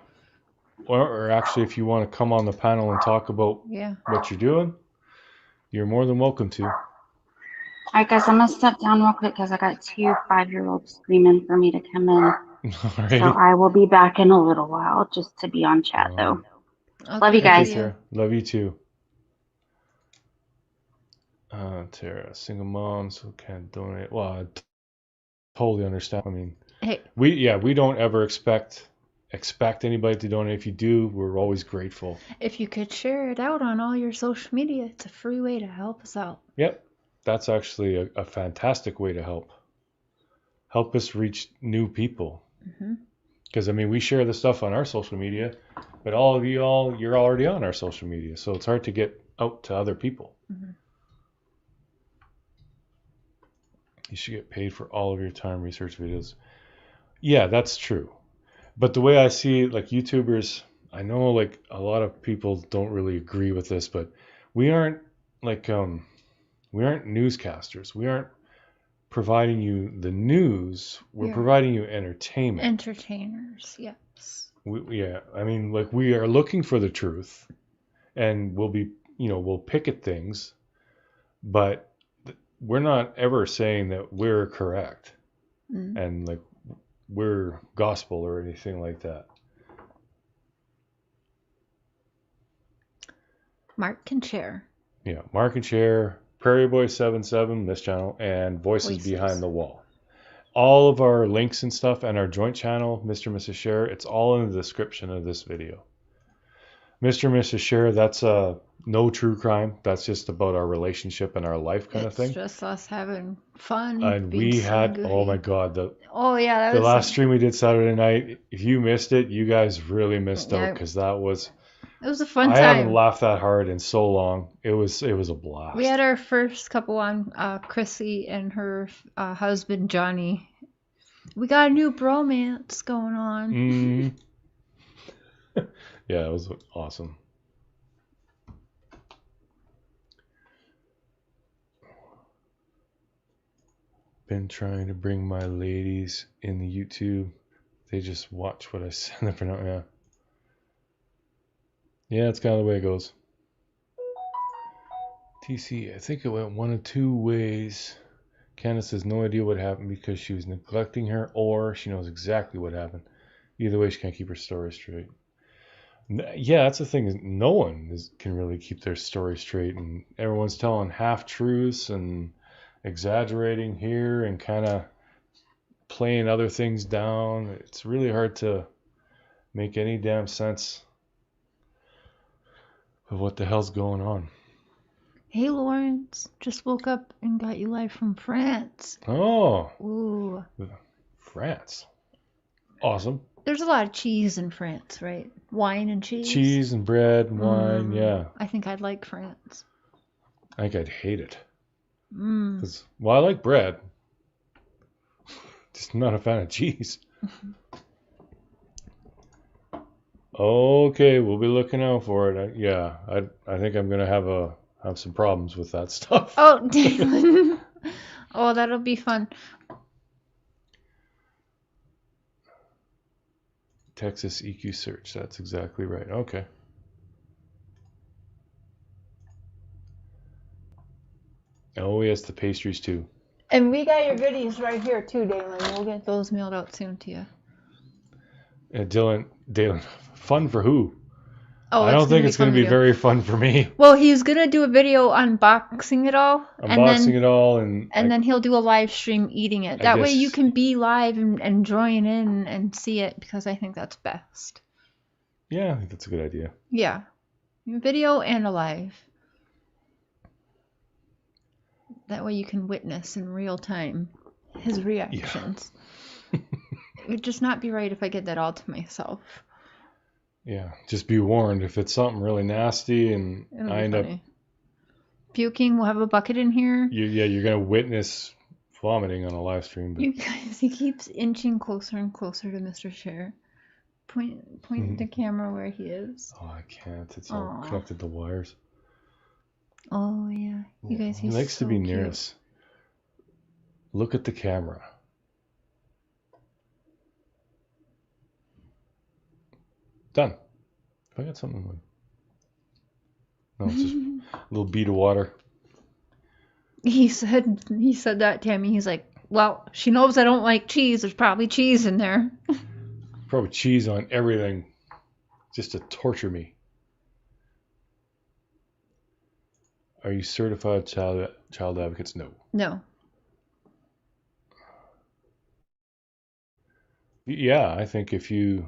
Or actually, if you want to come on the panel and talk about what you're doing, you're more than welcome to. All right, guys, I'm going to step down real quick because I got 2 5-year-olds screaming for me to come in. Right. So I will be back in a little while just to be on chat, though. Okay. Love you guys. Love you too. Tara, single mom, so can't donate. Well, I totally understand. I mean, we don't ever expect anybody to donate. If you do, we're always grateful. If you could share it out on all your social media, it's a free way to help us out. Yep. That's actually a fantastic way to help us reach new people. Because I mean, we share the stuff on our social media, but all of you're already on our social media, so it's hard to get out to other people. You should get paid for all of your time research videos. Yeah, that's true. But the way I see it, like YouTubers, I know like a lot of people don't really agree with this, but we aren't like we aren't newscasters. We aren't providing you the news. We're providing you entertainment. Entertainers, yes. I mean, like we are looking for the truth, and we'll picket things, but we're not ever saying that we're correct and like we're gospel or anything like that. Mark can share. Yeah, Mark and share, Prairie Boy 77, this channel, and Voices Behind the Wall. All of our links and stuff and our joint channel, Mr. and Mrs. Share, it's all in the description of this video. Mr. and Mrs. Share, that's no true crime. That's just about our relationship and our life kind of thing. It's just us having fun. And we had, goofy. oh my God, the that last stream we did Saturday night. If you missed it, you guys really missed out because it was a fun time. I haven't laughed that hard in so long. It was a blast. We had our first couple on, Chrissy and her husband Johnny. We got a new bromance going on. Yeah, it was awesome. Been trying to bring my ladies in the YouTube. They just watch what I send them for now. Yeah. Yeah, it's kind of the way it goes. TC, I think it went one of two ways. Candace has no idea what happened because she was neglecting her, or she knows exactly what happened. Either way, she can't keep her story straight. Yeah, that's the thing. Is no one can really keep their story straight, and everyone's telling half-truths and exaggerating here and kind of playing other things down. It's really hard to make any damn sense of what the hell's going on. Hey, Lawrence, just woke up and got you live from France. Oh. Ooh. France. Awesome. There's a lot of cheese in France, right? Wine and cheese. Cheese and bread and wine, yeah. I think I'd like France. I think I'd hate it. Well, I like bread. Just not a fan of cheese. Okay, we'll be looking out for it. I think I'm gonna have some problems with that stuff. Oh, Dalen. Oh, that'll be fun. Texas EQ search. That's exactly right. Okay. Oh, yes, the pastries too. And we got your goodies right here too, Dalen. We'll get those mailed out soon to you. Dalen, fun for who? Oh, I don't think it's going to be very fun for me. Well, he's going to do a video unboxing it all. And then he'll do a live stream eating it. That way you can be live and join in and see it, because I think that's best. Yeah, I think that's a good idea. Yeah. Video and a live. That way you can witness in real time his reactions. Yeah. It would just not be right if I get that all to myself. Yeah, just be warned if it's something really nasty and I end up puking. We'll have a bucket in here. You're gonna witness vomiting on a live stream. But... You guys, he keeps inching closer and closer to Mr. Share. Point the camera where he is. Oh, I can't. It's all connected to wires. Oh yeah, you guys. He likes to be near us. Look at the camera. Done. If I got something like... No, it's just a little bead of water. He said that, Tammy. He's like, well, she knows I don't like cheese. There's probably cheese in there. Probably cheese on everything. Just to torture me. Are you certified child advocates? No. No. Yeah, I think if you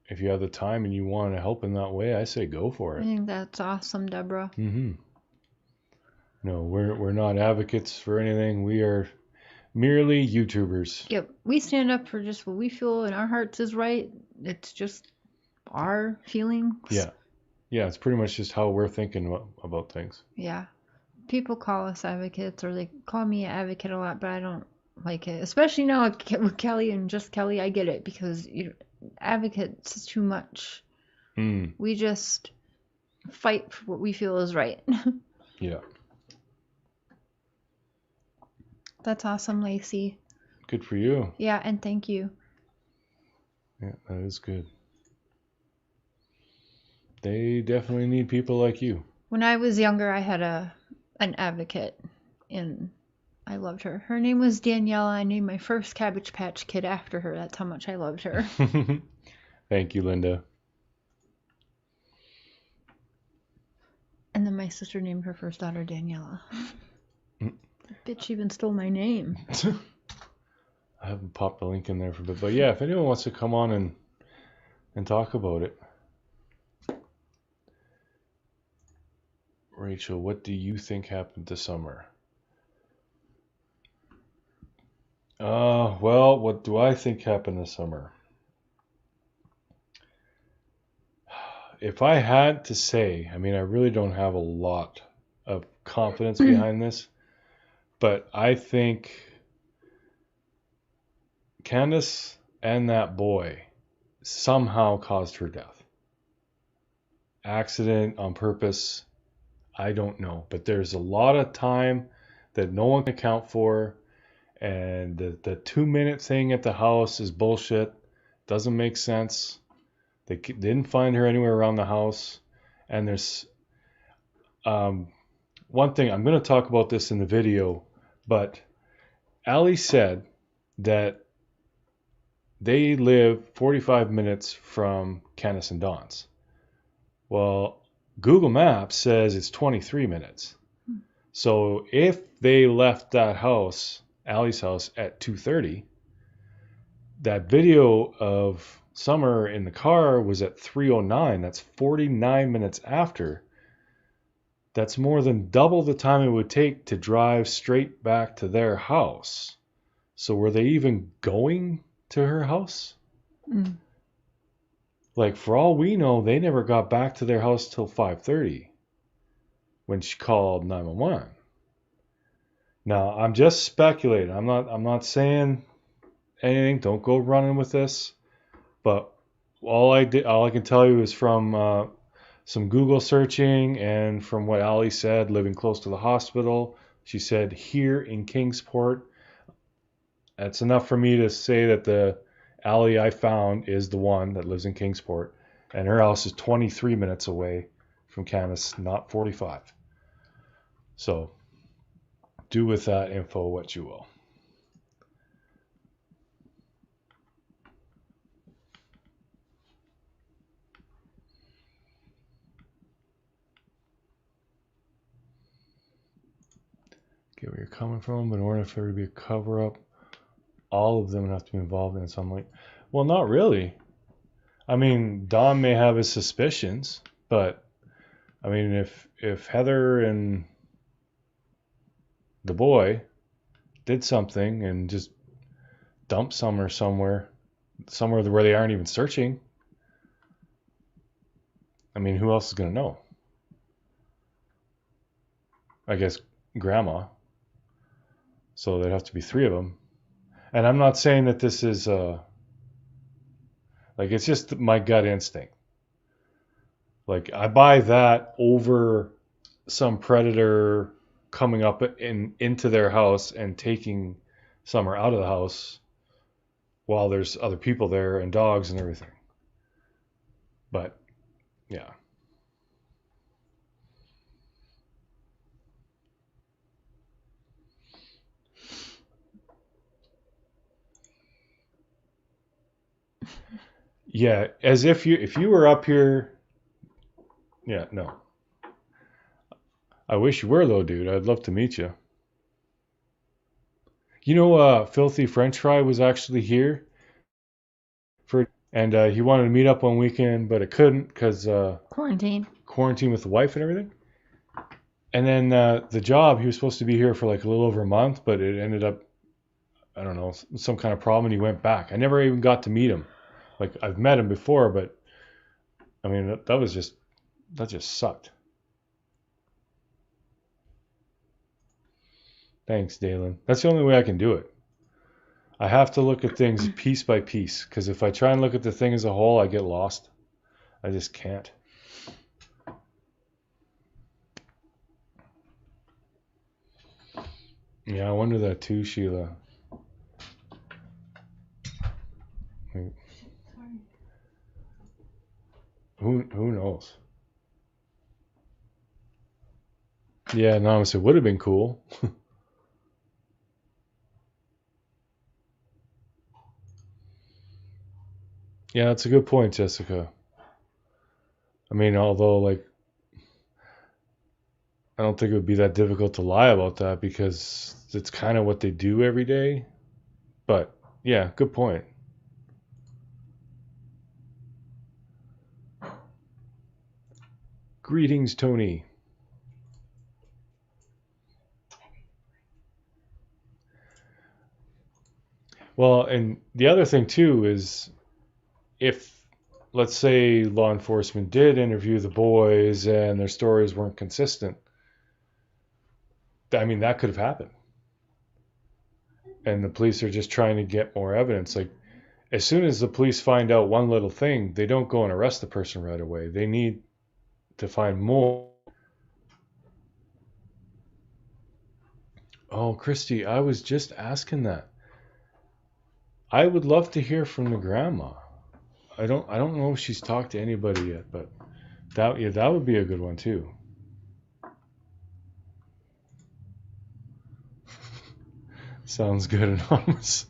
have the time and you want to help in that way, I say go for it. I think that's awesome, Deborah. Mm-hmm. No, we're not advocates for anything. We are merely YouTubers. Yep. We stand up for just what we feel in our hearts is right. It's just our feelings. Yeah. Yeah, it's pretty much just how we're thinking about things. Yeah. People call us advocates, or they call me an advocate a lot, but I don't like it. Especially now with Kelly and just Kelly, I get it, because advocates is too much. We just fight for what we feel is right. Yeah. That's awesome, Lacey. Good for you. Yeah, and thank you. Yeah, that is good. They definitely need people like you. When I was younger, I had an advocate, and I loved her. Her name was Danielle. I named my first Cabbage Patch Kid after her. That's how much I loved her. Thank you, Linda. And then my sister named her first daughter Daniela. Bitch even stole my name. I haven't popped a link in there for a bit. But yeah, if anyone wants to come on and talk about it. Rachel, what do you think happened this summer? Well, what do I think happened this summer? If I had to say, I mean, I really don't have a lot of confidence behind this, but I think Candace and that boy somehow caused her death. Accident, on purpose, I don't know. But there's a lot of time that no one can account for. And the 2-minute thing at the house is bullshit. Doesn't make sense. They didn't find her anywhere around the house. And there's one thing, I'm going to talk about this in the video, but Allie said that they live 45 minutes from Candace and Dawn's. Well, Google Maps says it's 23 minutes. So if they left that house, Allie's house, at 2:30, that video of Summer in the car was at 3:09. That's 49 minutes after. That's more than double the time it would take to drive straight back to their house. So were they even going to her house? Like, for all we know, they never got back to their house till 5:30 when she called 911. Now, I'm just speculating. I'm not saying anything. Don't go running with this. But all I can tell you is from some Google searching and from what Allie said, living close to the hospital. She said here in Kingsport. That's enough for me to say that the Allie I found is the one that lives in Kingsport, and her house is 23 minutes away from Candace, not 45. So do with that info what you will. Get where you're coming from, but in order for there to be a cover-up, all of them have to be involved in it. So I'm like, well, not really. I mean, Don may have his suspicions, but I mean, if Heather and the boy did something and just dumped Summer somewhere where they aren't even searching, I mean, who else is going to know? I guess Grandma. So there'd have to be 3 of them. And I'm not saying that this is like, it's just my gut instinct. Like, I buy that over some predator coming up into their house and taking Summer out of the house while there's other people there and dogs and everything. But yeah. Yeah, as if you were up here. Yeah, no. I wish you were though, dude. I'd love to meet you. You know, Filthy French Fry was actually here and he wanted to meet up one weekend, but it couldn't because quarantine with the wife and everything. And then the job, he was supposed to be here for like a little over a month, but it ended up, I don't know, some kind of problem, and he went back. I never even got to meet him. Like, I've met him before, but I mean, that just sucked. Thanks, Dalen. That's the only way I can do it. I have to look at things piece by piece, because if I try and look at the thing as a whole, I get lost. I just can't. Yeah, I wonder that too, Sheila. Who knows? Yeah, anonymous, it would have been cool. Yeah, that's a good point, Jessica. I mean, although, like, I don't think it would be that difficult to lie about that because it's kind of what they do every day. But, yeah, good point. Greetings, Tony. Well, and the other thing, too, is if, let's say, law enforcement did interview the boys and their stories weren't consistent, I mean, that could have happened. And the police are just trying to get more evidence. Like, as soon as the police find out one little thing, they don't go and arrest the person right away. They need to find more. Oh, Christy, I was just asking that. I would love to hear from the grandma. I don't know if she's talked to anybody yet, but that would be a good one too. Sounds good, anonymous.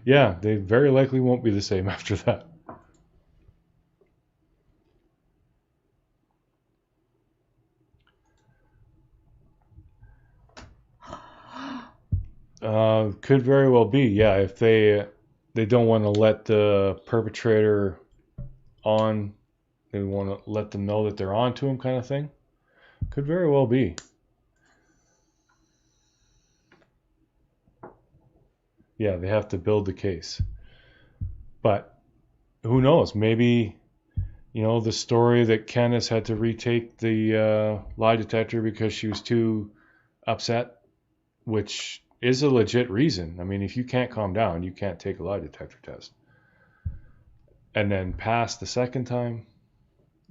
Yeah, they very likely won't be the same after that. Could very well be. Yeah, if they don't want to let the perpetrator on, they want to let them know that they're on to him, kind of thing. Could very well be. Yeah, they have to build the case. But who knows? Maybe, the story that Candace had to retake the lie detector because she was too upset, which is a legit reason. I mean, if you can't calm down, you can't take a lie detector test. And then pass the second time,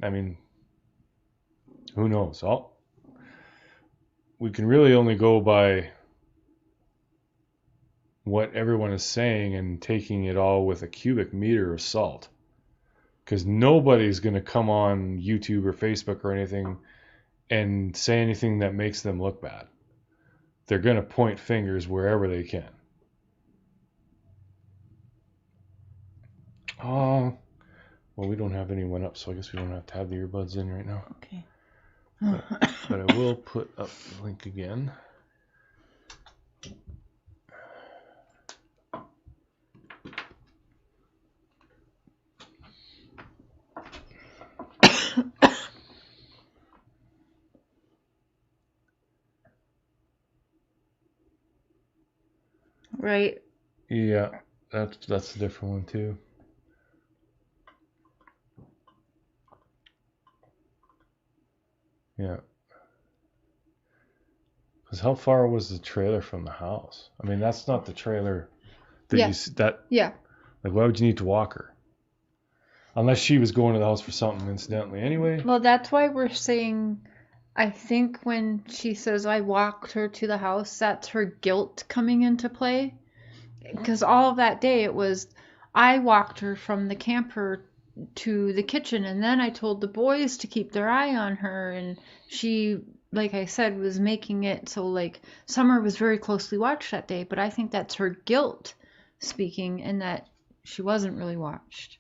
I mean, who knows? We can really only go by what everyone is saying and taking it all with a cubic meter of salt. Because nobody's going to come on YouTube or Facebook or anything and say anything that makes them look bad. They're going to point fingers wherever they can. Oh, well, we don't have anyone up, so I guess we don't have to have the earbuds in right now. Okay. But I will put up the link again. Right. Yeah, that's a different one too. Yeah. Because how far was the trailer from the house? I mean, that's not the trailer that Yeah. Yeah. Like, why would you need to walk her? Unless she was going to the house for something incidentally anyway. Well, that's why we're saying, I think when she says I walked her to the house, that's her guilt coming into play. Because all of that day it was, I walked her from the camper to the kitchen, and then I told the boys to keep their eye on her, and she, like I said, was making it so like Summer was very closely watched that day. But I think that's her guilt speaking, and that she wasn't really watched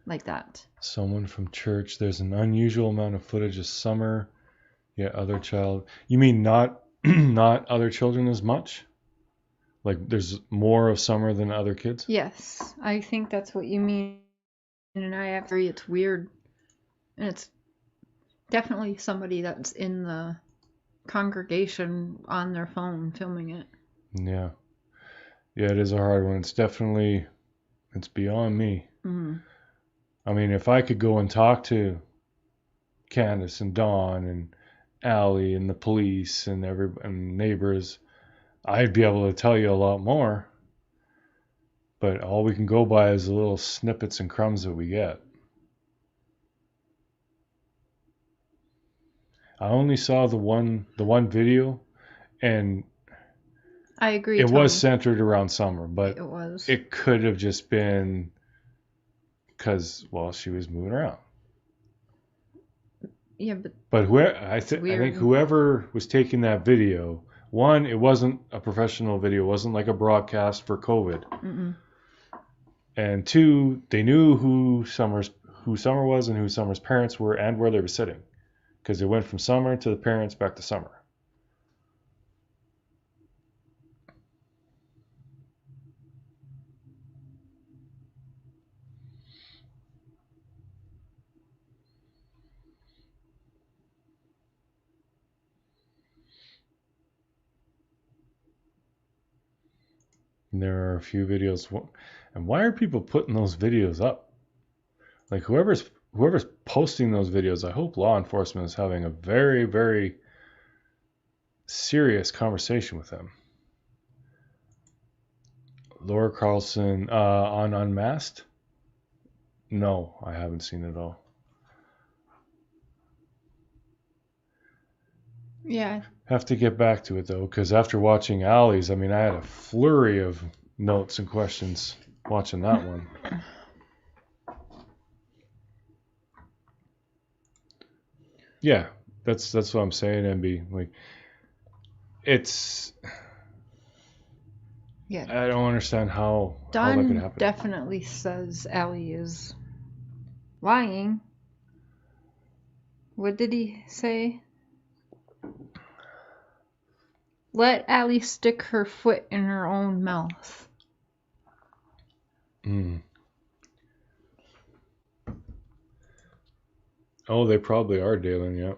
like that. Someone from church. There's an unusual amount of footage of Summer. Yeah, other child. You mean not not other children as much? Like there's more of Summer than other kids? Yes, I think that's what you mean. And I agree, it's weird. And it's definitely somebody that's in the congregation on their phone filming it. Yeah. Yeah, it is a hard one. It's beyond me. Mm-hmm. I mean, if I could go and talk to Candace and Dawn and Allie and the police and and neighbors, I'd be able to tell you a lot more. But all we can go by is the little snippets and crumbs that we get. I only saw the one video, and I agree. It Tony. was centered around Summer, but it could have just been because, well, she was moving around. Yeah, but I think whoever was taking that video, one, it wasn't a professional video. It wasn't like a broadcast for COVID. Mm-mm. And two, they knew who Summer was and who Summer's parents were and where they were sitting, because it went from Summer to the parents back to Summer. And there are a few videos. And why are people putting those videos up? Like whoever's posting those videos, I hope law enforcement is having a very, very serious conversation with them. Laura Carlson on Unmasked? No, I haven't seen it at all. Yeah. Have to get back to it though, because after watching Allie's, I mean, I had a flurry of notes and questions watching that one. Yeah, that's what I'm saying, MB. Like, it's. Yeah. I don't understand how that could happen. Definitely says Allie is lying. What did he say? Let Allie stick her foot in her own mouth. Oh, they probably are, Dalen, yeah.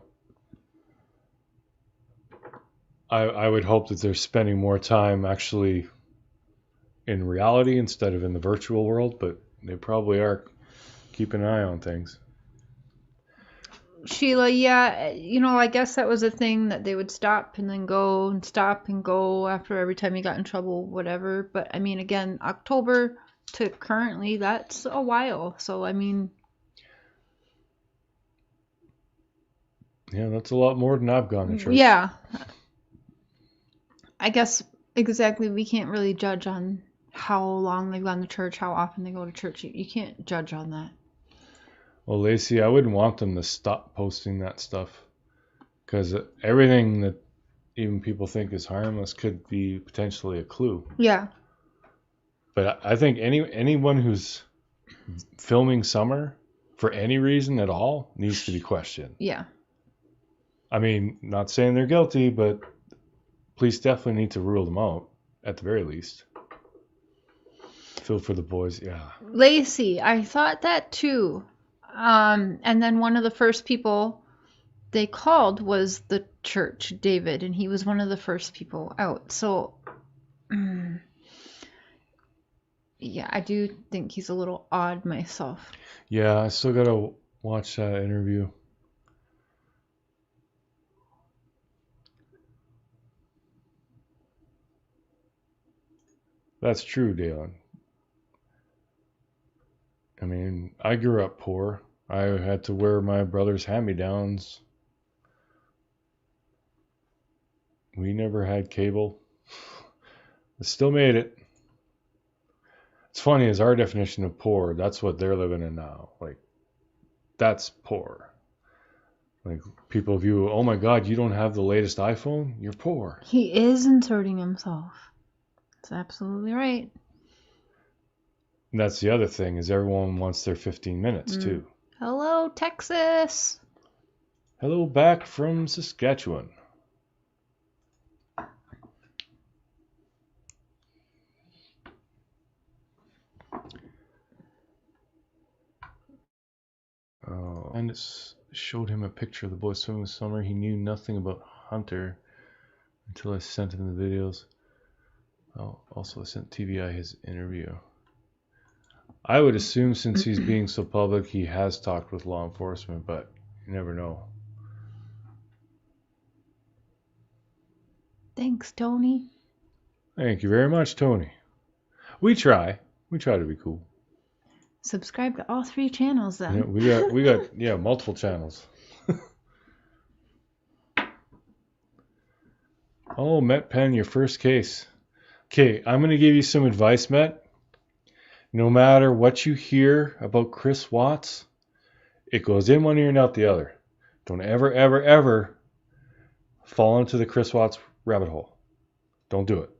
I would hope that they're spending more time actually in reality instead of in the virtual world, but they probably are keeping an eye on things. Sheila, yeah, I guess that was a thing that they would stop and then go and stop and go after every time he got in trouble, whatever. But I mean, again, October to currently, that's a while. So, I mean. Yeah, that's a lot more than I've gone to church. Yeah. I guess exactly, we can't really judge on how long they've gone to church, how often they go to church. You can't judge on that. Well, Lacey, I wouldn't want them to stop posting that stuff, because everything that even people think is harmless could be potentially a clue. Yeah. But I think anyone who's filming Summer for any reason at all needs to be questioned. Yeah. I mean, not saying they're guilty, but police definitely need to rule them out at the very least. Feel for the boys, yeah. Lacey, I thought that too. And then one of the first people they called was the church, David, and he was one of the first people out. So, yeah, I do think he's a little odd myself. Yeah, I still gotta watch that interview. That's true, Dalen. I mean, I grew up poor. I had to wear my brother's hand-me-downs. We never had cable. I still made it. It's funny, is our definition of poor, that's what they're living in now. Like, that's poor. Like, people view, oh my God, you don't have the latest iPhone? You're poor. He is inserting himself. That's absolutely right. And that's the other thing, is everyone wants their 15 minutes, too. Hello, Texas. Hello, back from Saskatchewan. Oh, and it showed him a picture of the boy swimming with Summer. He knew nothing about Hunter until I sent him the videos. Oh, also I sent TVI his interview. I would assume since he's being so public, he has talked with law enforcement, but you never know. Thanks, Tony. Thank you very much, Tony. We try to be cool. Subscribe to all 3 channels then. Yeah, we got multiple channels. Oh, Met Penn, your first case. Okay, I'm going to give you some advice, Met. No matter what you hear about Chris Watts, it goes in one ear and out the other. Don't ever, ever, ever fall into the Chris Watts rabbit hole. Don't do it.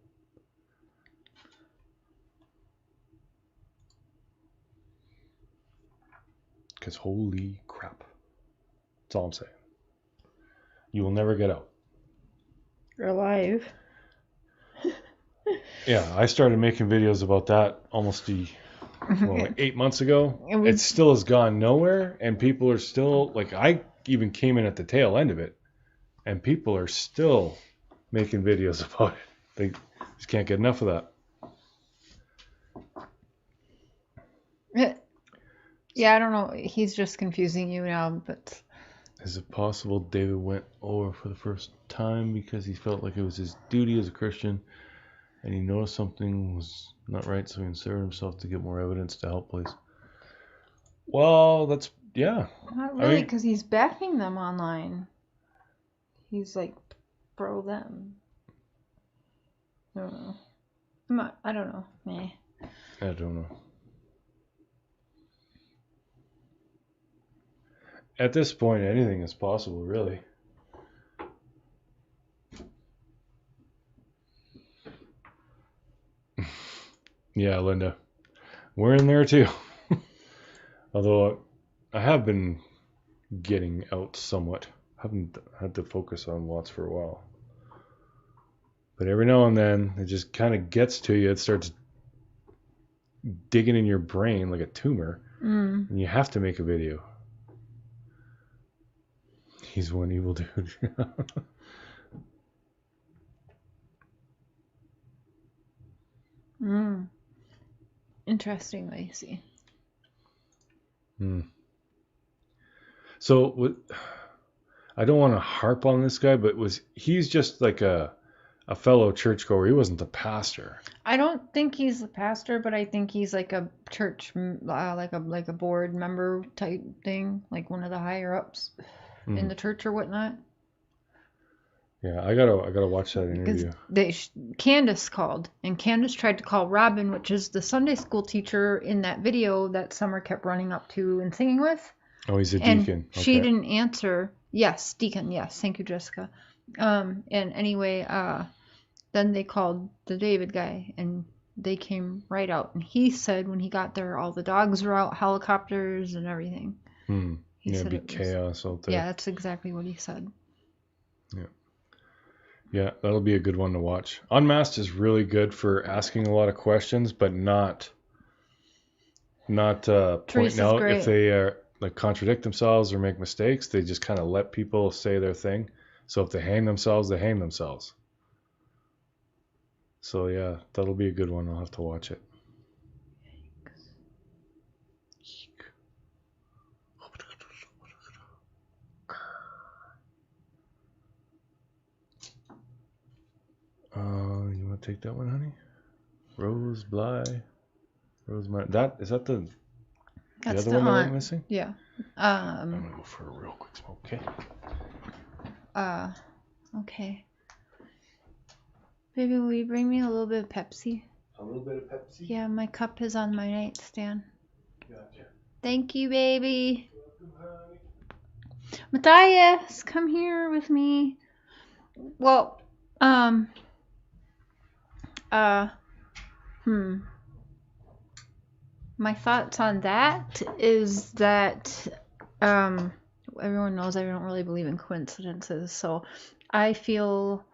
Because holy crap. That's all I'm saying. You will never get out. You're alive. Yeah, I started making videos about that almost like 8 months ago. It still has gone nowhere, and people are still, like, I even came in at the tail end of it, and people are still making videos about it. They just can't get enough of that. Yeah, I don't know. He's just confusing you now, but... Is it possible David went over for the first time because he felt like it was his duty as a Christian, and he noticed something was not right, so he inserted himself to get more evidence to help police? Well, that's, yeah. Not really, because he's backing them online. He's like pro them. I don't know. I don't know. Meh. I don't know. At this point, anything is possible, really. Yeah, Linda. We're in there too. Although I have been getting out somewhat. I haven't had to focus on Watts for a while. But every now and then, it just kind of gets to you. It starts digging in your brain like a tumor. And you have to make a video. He's one evil dude. Interesting way to see. So, I don't want to harp on this guy, but he's just like a fellow churchgoer. He wasn't the pastor. I don't think he's the pastor, but I think he's like a church, like a board member type thing, like one of the higher ups in the church or whatnot. Yeah, I gotta watch that interview. Candace called, and Candace tried to call Robin, which is the Sunday school teacher in that video that Summer kept running up to and singing with. Oh, he's a deacon. And she didn't answer. Yes, deacon. Yes, thank you, Jessica. And anyway, then they called the David guy, and they came right out. And he said when he got there, all the dogs were out, helicopters and everything. He said it'd be chaos out there. Yeah, that's exactly what he said. Yeah, that'll be a good one to watch. Unmasked is really good for asking a lot of questions, but not pointing out great. If they like contradict themselves or make mistakes. They just kind of let people say their thing. So if they hang themselves, they hang themselves. So yeah, that'll be a good one. I'll have to watch it. You want to take that one, honey? Rose Bly. Is that the other one that we're missing? Yeah. I'm gonna go for a real quick smoke, okay? Okay. Baby, will you bring me a little bit of Pepsi? A little bit of Pepsi? Yeah, my cup is on my nightstand. Gotcha. Thank you, baby. Matthias, come here with me. Well, my thoughts on that is that everyone knows I don't really believe in coincidences, so I feel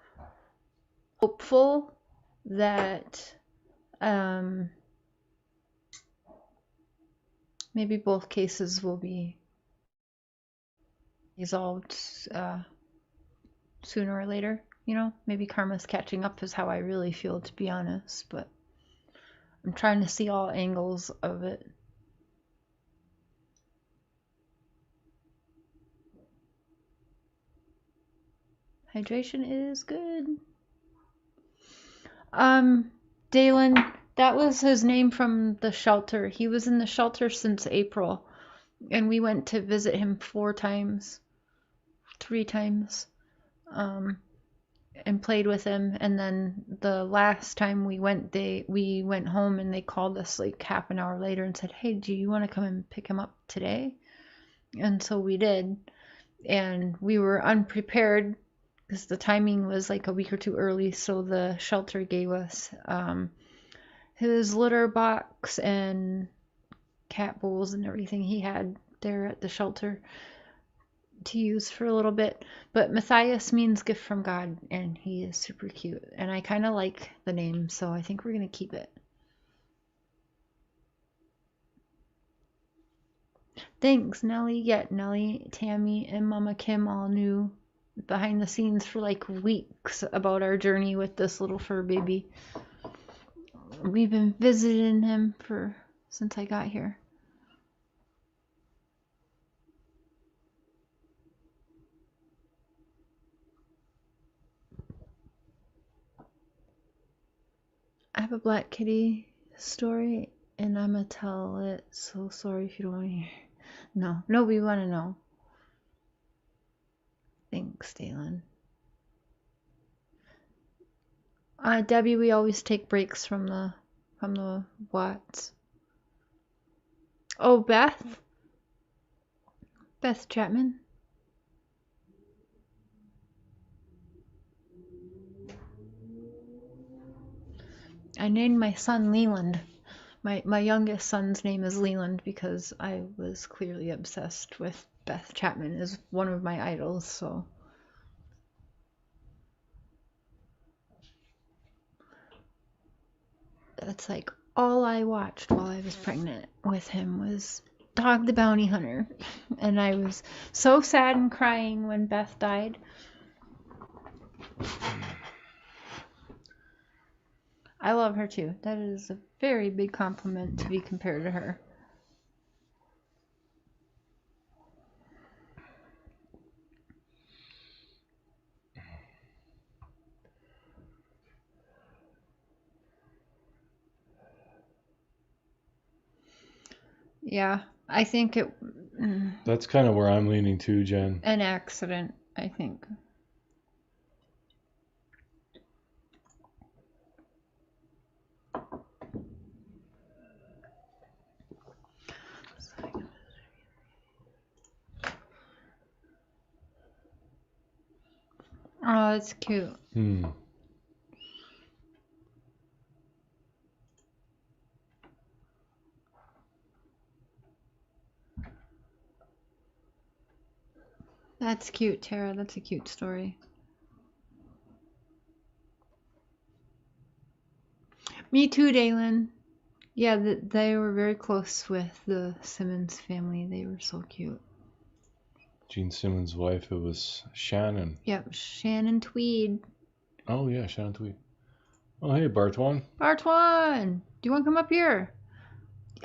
hopeful that maybe both cases will be resolved sooner or later. You know, maybe karma's catching up is how I really feel, to be honest, but I'm trying to see all angles of it. Hydration is good. Dalen, that was his name from the shelter. He was in the shelter since April, and we went to visit him 3 times, and played with him. And then the last time we went home, and they called us like half an hour later and said, "Hey, do you want to come and pick him up today?" And so we did. and we were unprepared because the timing was like a week or two early, so the shelter gave us his litter box and cat bowls and everything he had there at the shelter to use for a little bit. But Matthias means gift from God, and he is super cute, and I kind of like the name, so I think we're gonna keep it. Thanks, Nellie. Yeah, Nellie, Tammy, and Mama Kim all knew behind the scenes for like weeks about our journey with this little fur baby. We've been visiting him since I got here. I have a black kitty story, and I'm gonna tell it. So sorry if you don't want to hear. No, we want to know. Thanks, Dalen. Debbie, we always take breaks from the Watts. Oh, Beth Chapman. I named my son Leland. My youngest son's name is Leland because I was clearly obsessed with Beth Chapman as one of my idols, so. That's like all I watched while I was pregnant with him was Dog the Bounty Hunter. And I was so sad and crying when Beth died. I love her too. That is a very big compliment to be compared to her. Yeah, I think it. That's kind of where I'm leaning too, Jen. An accident, I think. Oh, that's cute. That's cute, Tara. That's a cute story. Me too, Dalen. Yeah, they were very close with the Simmons family. They were so cute. Gene Simmons' wife, it was Shannon. Yep, Shannon Tweed. Oh, yeah, Shannon Tweed. Oh, hey, Bartwan. Bartwan! Do you want to come up here?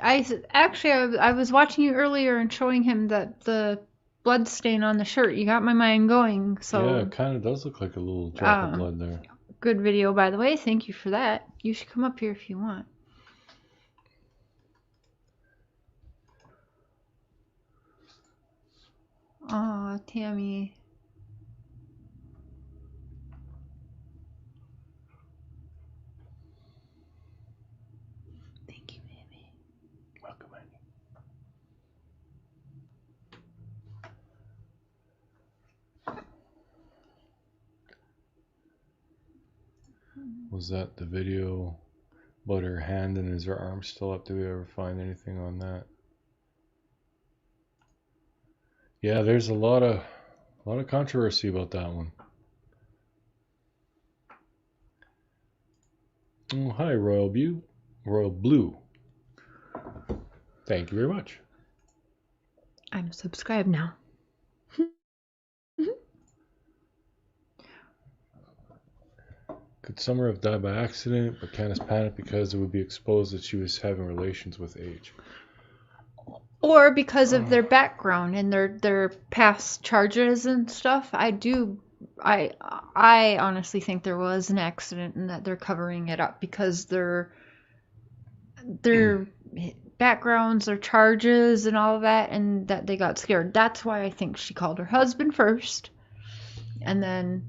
I was watching you earlier and showing him that the blood stain on the shirt. You got my mind going. So yeah, it kind of does look like a little drop of blood there. Good video, by the way. Thank you for that. You should come up here if you want. Oh, Tammy. Thank you, baby. Welcome, Annie. Was that the video about her hand and is her arm still up? Did we ever find anything on that? Yeah, there's a lot of controversy about that one. Oh, hi, Royal Blue. Thank you very much. I'm subscribed now. Could Summer have died by accident, but Candace panicked because it would be exposed that she was having relations with Age? Or because of their background and their past charges and stuff. I honestly think there was an accident and that they're covering it up because their backgrounds, their charges and all of that, and that they got scared. That's why I think she called her husband first. And then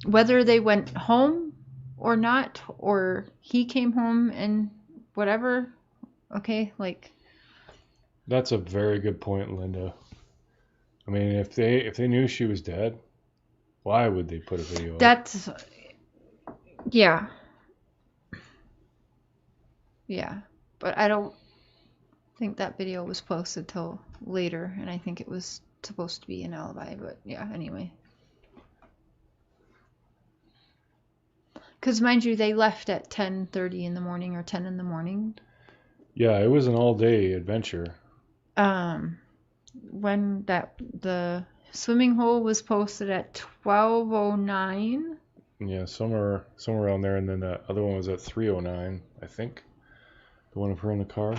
whether they went home or not, or he came home and whatever. Okay, like... That's a very good point, Linda. I mean, if they knew she was dead, why would they put a video up? That's, yeah. Yeah. But I don't think that video was posted till later, and I think it was supposed to be an alibi, but yeah, anyway. Because mind you, they left at 10:30 in the morning or 10 in the morning. Yeah, it was an all-day adventure. When the swimming hole was posted at 12:09. Yeah, somewhere around there, and then the other one was at 3:09, I think. The one of her in the car.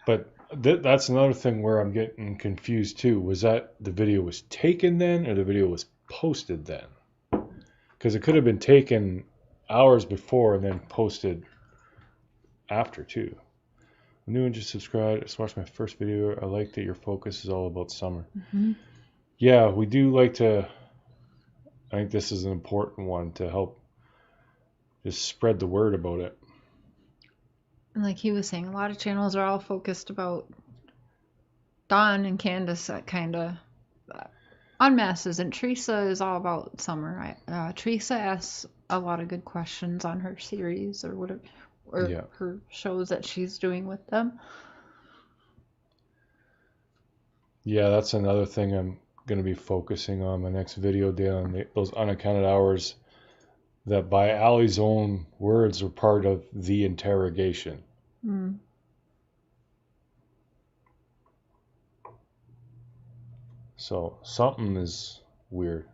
But that's another thing where I'm getting confused too. Was that the video was taken then, or the video was posted then? Because it could have been taken hours before and then posted after too. New and just subscribed. Just watched my first video. I like that your focus is all about summer. Mm-hmm. Yeah, we do like to. I think this is an important one to help just spread the word about it. And like he was saying, a lot of channels are all focused about Dawn and Candace, that kind of on masses, and Teresa is all about summer. Teresa asks a lot of good questions on her series or whatever, or her shows that she's doing with them. Yeah, that's another thing I'm going to be focusing on my next video, on those unaccounted hours that by Allie's own words are part of the interrogation. Mm. So something is weird.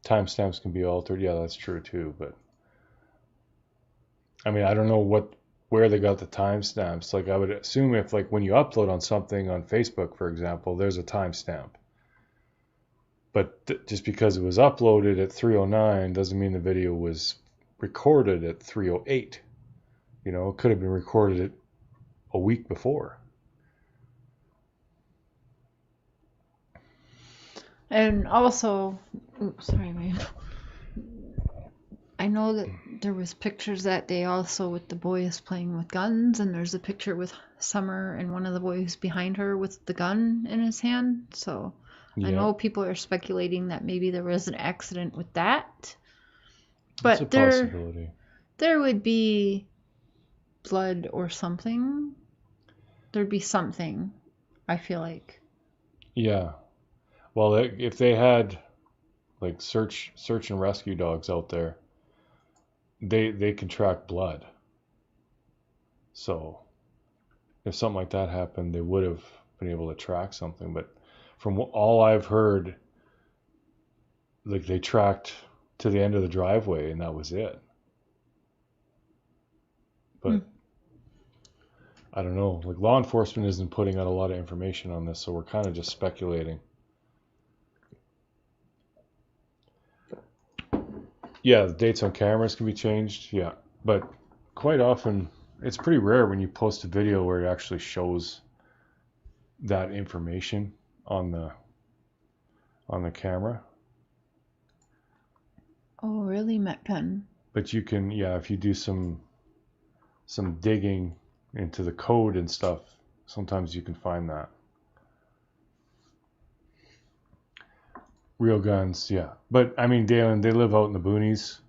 Timestamps can be altered. Yeah, that's true too. But I mean, I don't know where they got the timestamps. Like I would assume if like when you upload on something on Facebook, for example, there's a timestamp. But just because it was uploaded at 3:09 doesn't mean the video was recorded at 3:08. You know, it could have been recorded a week before. And also, oops, sorry, man. I know that there was pictures that day also with the boys playing with guns, and there's a picture with Summer and one of the boys behind her with the gun in his hand. So I know people are speculating that maybe there was an accident with that. But it's a possibility. There would be blood or something. There'd be something, I feel like. Yeah. Well, if they had like search and rescue dogs out there, they can track blood. So if something like that happened, they would have been able to track something. But from all I've heard, like they tracked to the end of the driveway and that was it. But I don't know. Like law enforcement isn't putting out a lot of information on this, so we're kind of just speculating. Yeah, the dates on cameras can be changed. Yeah, but quite often it's pretty rare when you post a video where it actually shows that information on the camera. Oh, really, Metpen? But you can, if you do some digging into the code and stuff, sometimes you can find that. Real guns, yeah. But I mean, Dalen, they live out in the boonies.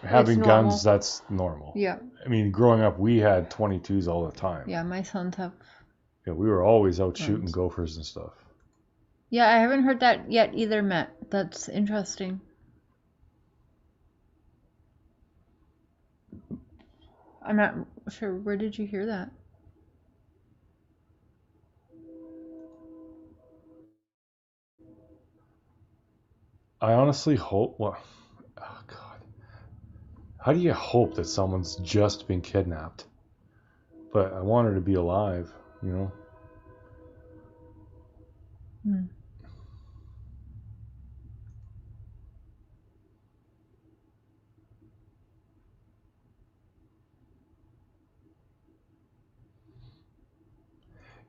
Having guns, that's normal. Yeah. I mean, growing up, we had 22s all the time. Yeah, my sons have. Yeah, we were always out shooting gophers and stuff. Yeah, I haven't heard that yet either, Matt. That's interesting. I'm not sure. Where did you hear that? I honestly hope. Well, oh God, how do you hope that someone's just been kidnapped? But I want her to be alive, you know. Hmm.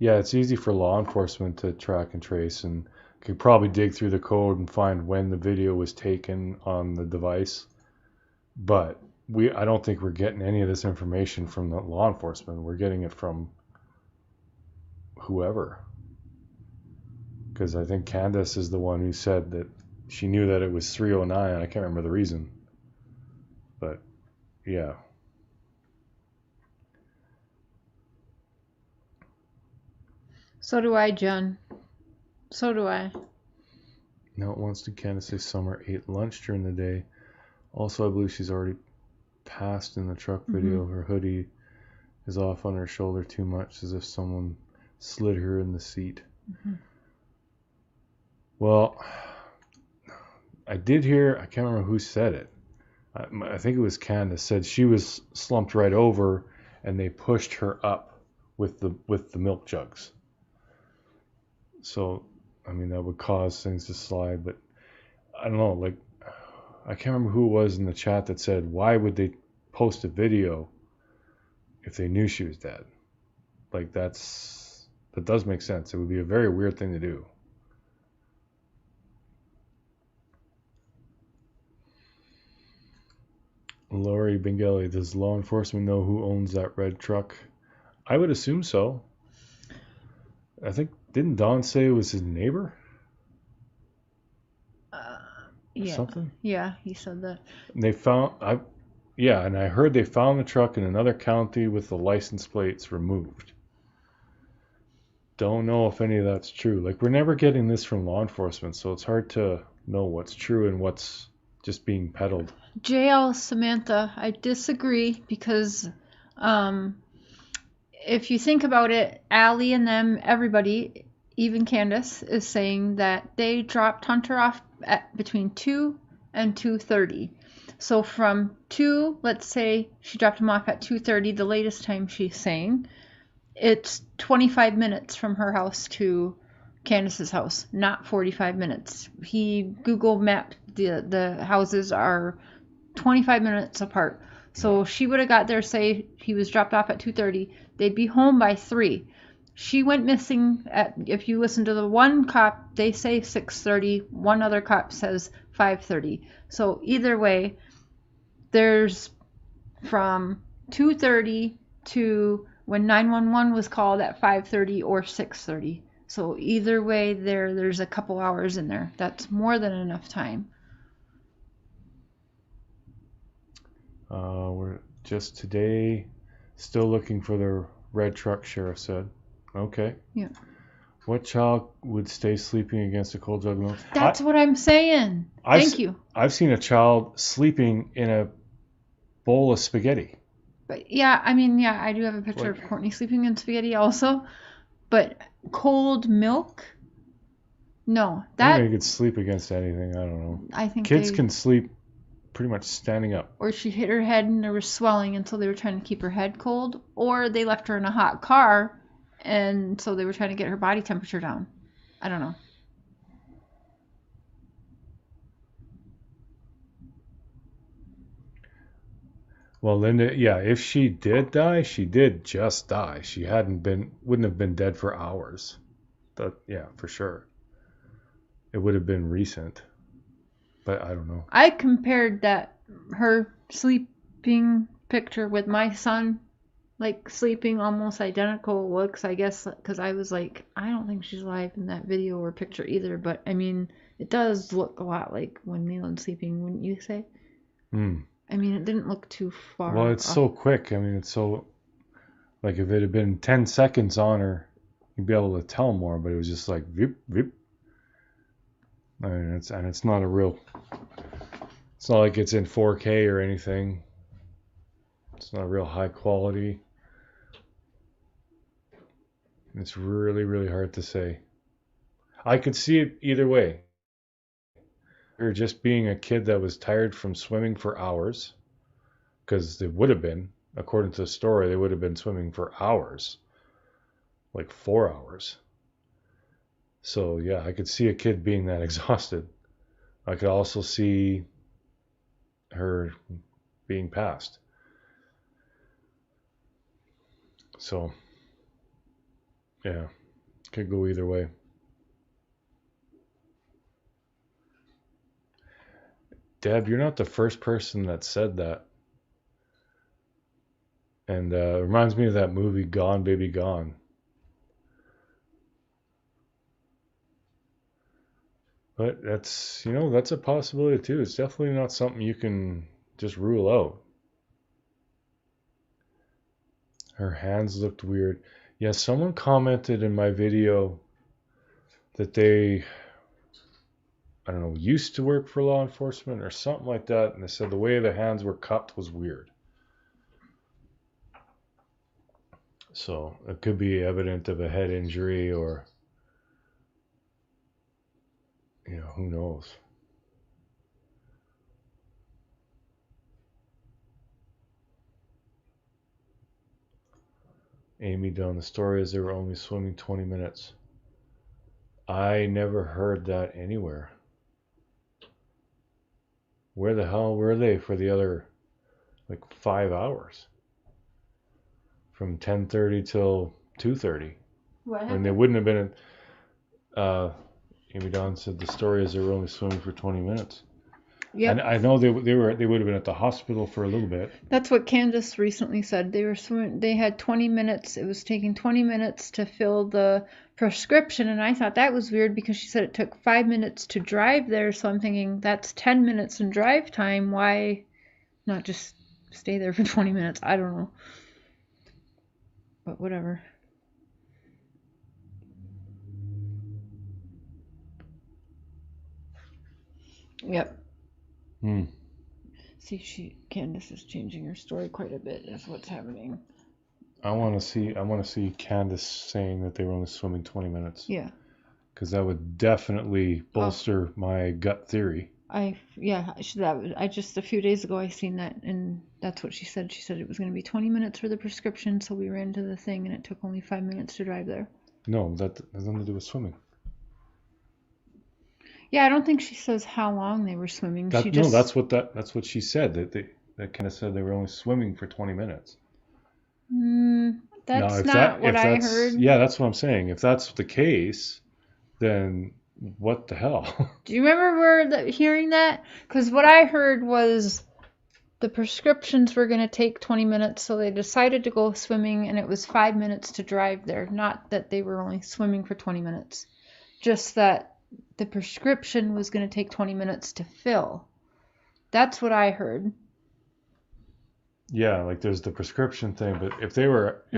Yeah, it's easy for law enforcement to track and trace, and could probably dig through the code and find when the video was taken on the device. But I don't think we're getting any of this information from the law enforcement. We're getting it from whoever. Because I think Candace is the one who said that she knew that it was 309. I can't remember the reason. But, yeah. So do I, Jen. So do I. Now it wants to Candace say Summer ate lunch during the day. Also, I believe she's already passed in the truck video. Her hoodie is off on her shoulder too much, as if someone slid her in the seat. Well, I did hear, I can't remember who said it. I think it was Candace said she was slumped right over and they pushed her up with the milk jugs. So, I mean, that would cause things to slide, but I don't know, like, I can't remember who it was in the chat that said, why would they post a video if they knew she was dead? Like, that does make sense. It would be a very weird thing to do. Lori Bengali, does law enforcement know who owns that red truck? I would assume so. I think, didn't Don say it was his neighbor? Yeah. Something? Yeah, he said that. And they found, and I heard they found the truck in another county with the license plates removed. Don't know if any of that's true. Like, we're never getting this from law enforcement, so it's hard to know what's true and what's just being peddled. JL Samantha, I disagree because if you think about it, Allie and them, everybody, even Candace, is saying that they dropped Hunter off at between 2 and 2:30. So from 2, let's say she dropped him off at 2:30, the latest time she's saying, it's 25 minutes from her house to Candace's house, not 45 minutes. He Google mapped the houses are 25 minutes apart. So she would have got there, say he was dropped off at 2:30. They'd be home by 3. She went missing at, if you listen to the one cop, they say 6:30. One other cop says 5:30. So either way, there's from 2:30 to when 911 was called at 5:30 or 6:30. So either way, there's a couple hours in there. That's more than enough time. We're just today still looking for the red truck, sheriff said. Okay. Yeah. What child would stay sleeping against a cold jug of milk? That's what I'm saying. Thank you. I've seen a child sleeping in a bowl of spaghetti. But yeah, I mean, yeah, I do have a picture of Courtney sleeping in spaghetti also. But cold milk? No. That Maybe they could sleep against anything. I don't know. I think kids can sleep pretty much standing up. Or she hit her head and there was swelling, and so they were trying to keep her head cold. Or they left her in a hot car, and so they were trying to get her body temperature down. I don't know. Well, Linda, yeah, if she did die, she did just die. She wouldn't have been dead for hours. Yeah, for sure. It would have been recent. But I don't know. I compared her sleeping picture with my son, like sleeping almost identical looks, I guess, because I was like, I don't think she's alive in that video or picture either. But I mean, it does look a lot like when Leland's sleeping, wouldn't you say? I mean, it didn't look too far. Well, it's so quick. I mean, it's so, like, if it had been 10 seconds on her, you'd be able to tell more, but it was just like, vip, vip. I mean, it's not it's not like it's in 4K or anything. It's not real high quality. It's really, really hard to say. I could see it either way. Or just being a kid that was tired from swimming for hours, because they would have been, according to the story, they would have been swimming for hours, like 4 hours. So yeah, I could see a kid being that exhausted. I could also see her being passed. So yeah, could go either way. Deb, you're not the first person that said that. And it reminds me of that movie Gone Baby Gone. But that's, that's a possibility too. It's definitely not something you can just rule out. Her hands looked weird. Yeah, someone commented in my video that they, I don't know, used to work for law enforcement or something like that, and they said the way the hands were cupped was weird. So it could be evident of a head injury or, who knows. Amy Dunn, the story is they were only swimming 20 minutes. I never heard that anywhere. Where the hell were they for the other, 5 hours? From 10:30 till 2:30. What And happened? they wouldn't have been, Amy Dawn said the story is they were only swimming for 20 minutes. Yep. And I know they would have been at the hospital for a little bit. That's what Candace recently said. They were swimming. They had 20 minutes. It was taking 20 minutes to fill the prescription, and I thought that was weird because she said it took 5 minutes to drive there. So I'm thinking that's 10 minutes in drive time. Why not just stay there for 20 minutes? I don't know. But whatever. Yep. See, Candace is changing her story quite a bit. Is what's happening. I want to see Candace saying that they were only swimming 20 minutes. Yeah. Because that would definitely bolster my gut theory. I just a few days ago I seen that, and that's what she said. She said it was going to be 20 minutes for the prescription, so we ran to the thing, and it took only 5 minutes to drive there. No, that has nothing to do with swimming. Yeah, I don't think she says how long they were swimming. No, that's what she said. That kind of said they were only swimming for 20 minutes. That's not what I heard. Yeah, that's what I'm saying. If that's the case, then what the hell? Do you remember hearing that? Because what I heard was the prescriptions were going to take 20 minutes, so they decided to go swimming, and it was 5 minutes to drive there. Not that they were only swimming for 20 minutes. Just that the prescription was going to take 20 minutes to fill. That's what I heard. Yeah, there's the prescription thing, but if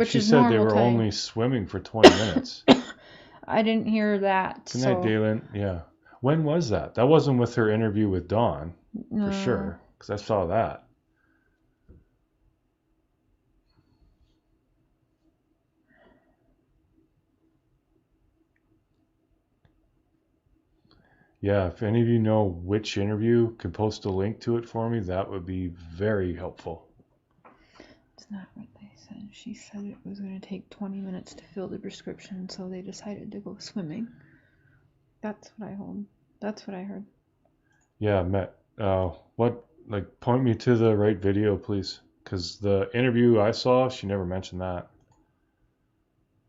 she said they were only swimming for 20 minutes. I didn't hear that. Good night, Dalen. Yeah. When was that? That wasn't with her interview with Dawn, for sure, because I saw that. Yeah, if any of you know which interview, could post a link to it for me, that would be very helpful. It's not what they said. She said it was going to take 20 minutes to fill the prescription, so they decided to go swimming. That's what I heard. Yeah, Matt. Point me to the right video, please. Because the interview I saw, she never mentioned that.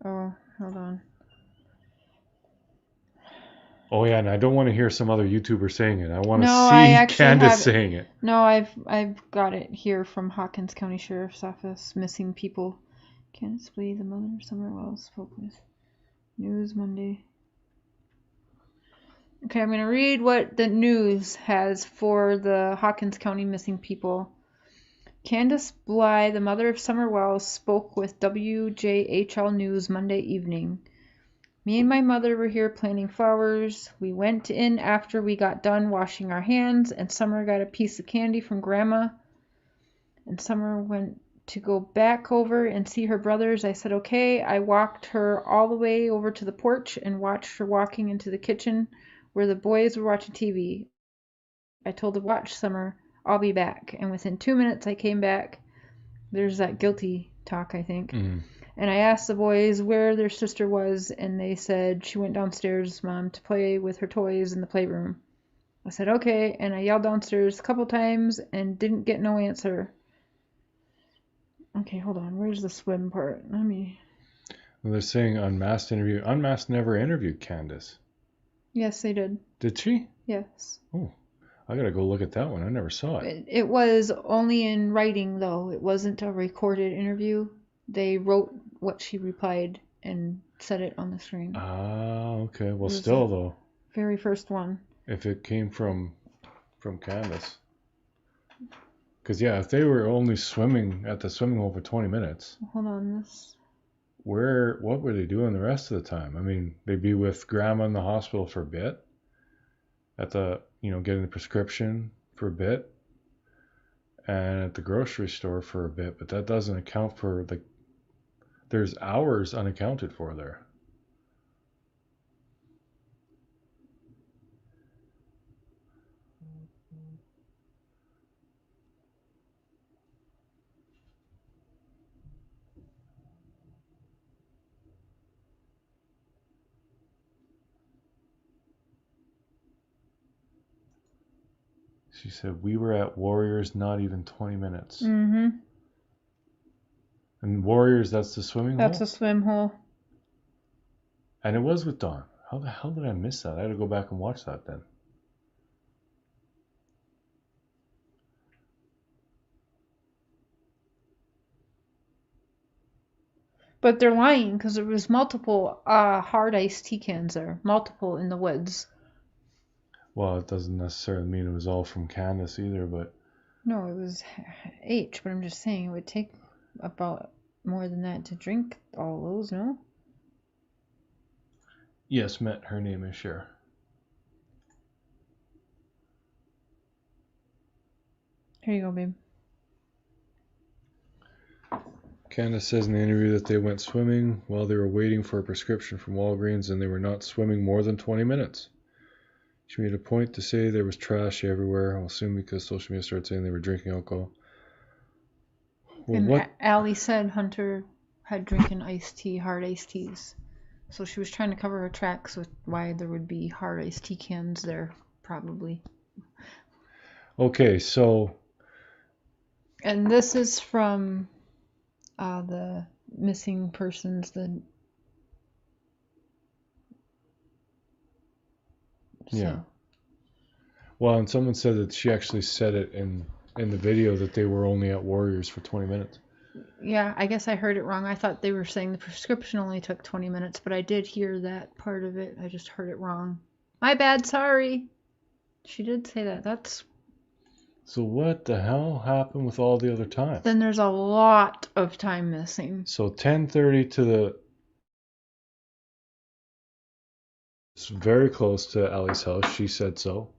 Oh, hold on. Oh yeah, and I don't want to hear some other YouTuber saying it. I want to see Candace saying it. No, I've got it here from Hawkins County Sheriff's Office. Missing people. Candace Blee, the mother of Summer Wells, spoke with News Monday. Okay, I'm going to read what the news has for the Hawkins County missing people. Candace Bly, the mother of Summer Wells, spoke with WJHL News Monday evening. Me and my mother were here planting flowers. We went in after we got done washing our hands, and Summer got a piece of candy from Grandma. And Summer went to go back over and see her brothers. I said, okay. I walked her all the way over to the porch and watched her walking into the kitchen where the boys were watching TV. I told her, watch, Summer. I'll be back. And within 2 minutes, I came back. There's that guilty talk, I think. Mm. And I asked the boys where their sister was, and they said she went downstairs, Mom, to play with her toys in the playroom. I said, okay, and I yelled downstairs a couple times and didn't get no answer. Okay, hold on. Where's the swim part? Well, they're saying Unmasked interview. Unmasked never interviewed Candace. Yes, they did. Did she? Yes. Oh, I gotta go look at that one. I never saw it. It was only in writing, though. It wasn't a recorded interview. They wrote what she replied and set it on the screen. Ah, okay. Well, still, though. Very first one. if it came from Candace. Because, yeah, if they were only swimming at the swimming hole for 20 minutes. Hold on, this. What were they doing the rest of the time? I mean, they'd be with grandma in the hospital for a bit. At the, getting the prescription for a bit. And at the grocery store for a bit. But that doesn't account for, there's hours unaccounted for there. She said, we were at Warriors not even 20 minutes. Mm-hmm. And Warriors, that's the swimming hole? That's a swim hole. And it was with Dawn. How the hell did I miss that? I had to go back and watch that then. But they're lying because there was multiple hard iced tea cans there. Multiple in the woods. Well, it doesn't necessarily mean it was all from Candace either, but... No, it was H, but I'm just saying it would take about more than that to drink all those, no? Yes, Met, her name is Cher. Here you go, babe. Candace says in the interview that they went swimming while they were waiting for a prescription from Walgreens, and they were not swimming more than 20 minutes. She made a point to say there was trash everywhere, I'll assume because social media started saying they were drinking alcohol. Well, and Allie said Hunter had drinking iced tea, hard iced teas. So she was trying to cover her tracks with why there would be hard iced tea cans there, probably. Okay, so... And this is from the missing persons, Yeah. Well, and someone said that she actually said it in the video that they were only at Warriors for 20 minutes. Yeah, I guess I heard it wrong. I thought they were saying the prescription only took 20 minutes, but I did hear that part of it. I just heard it wrong. My bad, sorry. She did say that. That's... So what the hell happened with all the other time? Then there's a lot of time missing. So 10:30 to the... It's very close to Allie's house. She said so.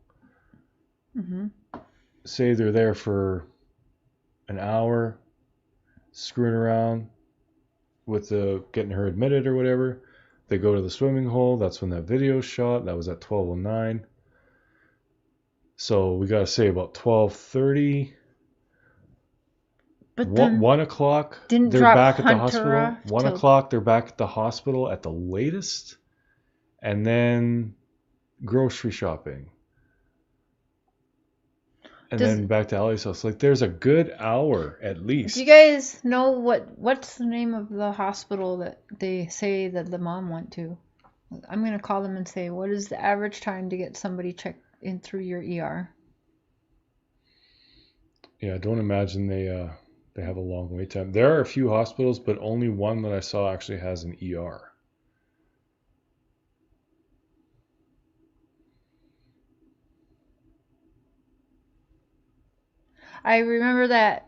Mm-hmm. Say they're there for an hour, screwing around with getting her admitted or whatever. They go to the swimming hole. That's when that video's shot. That was at 12:09. So we got to say about 12:30. But then 1 o'clock, they're back at the hospital. 1 o'clock, they're back at the hospital at the latest. And then grocery shopping. And then back to Allie's house. Like, there's a good hour at least. Do you guys know what's the name of the hospital that they say that the mom went to? I'm going to call them and say, what is the average time to get somebody checked in through your ER? Yeah, I don't imagine they have a long wait time. There are a few hospitals, but only one that I saw actually has an ER. I remember that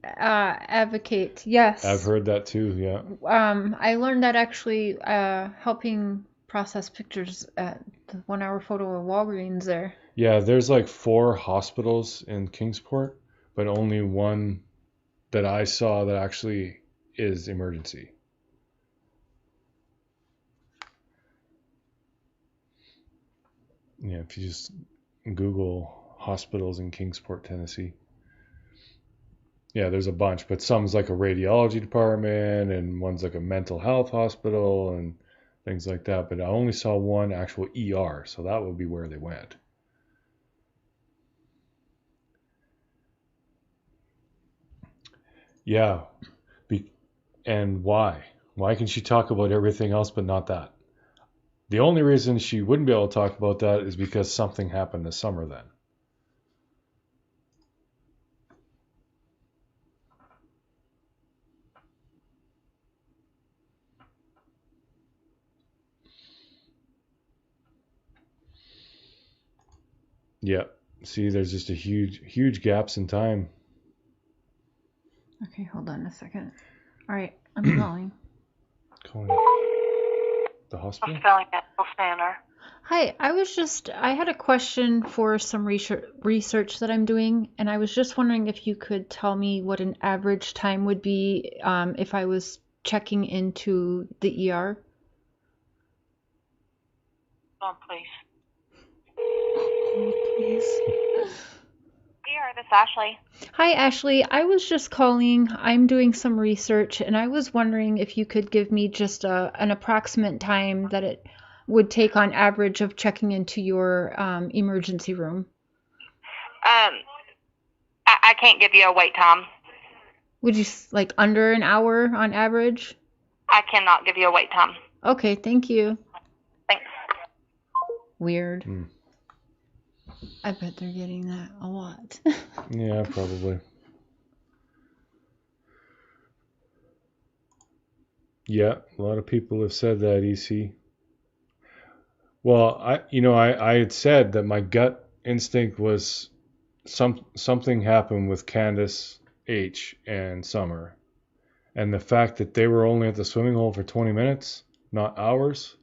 Advocate, yes. I've heard that too, yeah. I learned that actually helping process pictures at the 1 hour photo of Walgreens there. Yeah, there's like 4 hospitals in Kingsport, but only one that I saw that actually is emergency. Yeah, if you just Google hospitals in Kingsport, Tennessee. Yeah, there's a bunch, but some's like a radiology department and one's like a mental health hospital and things like that. But I only saw one actual ER, so that would be where they went. Yeah. And why? Why can she talk about everything else but not that? The only reason she wouldn't be able to talk about that is because something happened this summer then. Yeah. See, there's just a huge gaps in time. Okay, hold on a second. All right, I'm calling. Calling the hospital? Spelling medical center. Hi, I had a question for some research that I'm doing, and I was just wondering if you could tell me what an average time would be if I was checking into the ER. Oh, please. Oh, please. ER, this is Ashley. Hi, Ashley. I was just calling. I'm doing some research, and I was wondering if you could give me just an approximate time that it would take on average of checking into your emergency room. I can't give you a wait time. Would you like under an hour on average? I cannot give you a wait time. Okay, thank you. Thanks. Weird. I bet they're getting that a lot. Yeah, probably. Yeah, a lot of people have said that, EC. Well, I had said that my gut instinct was something happened with Candace H and Summer. And the fact that they were only at the swimming hole for 20 minutes, not hours.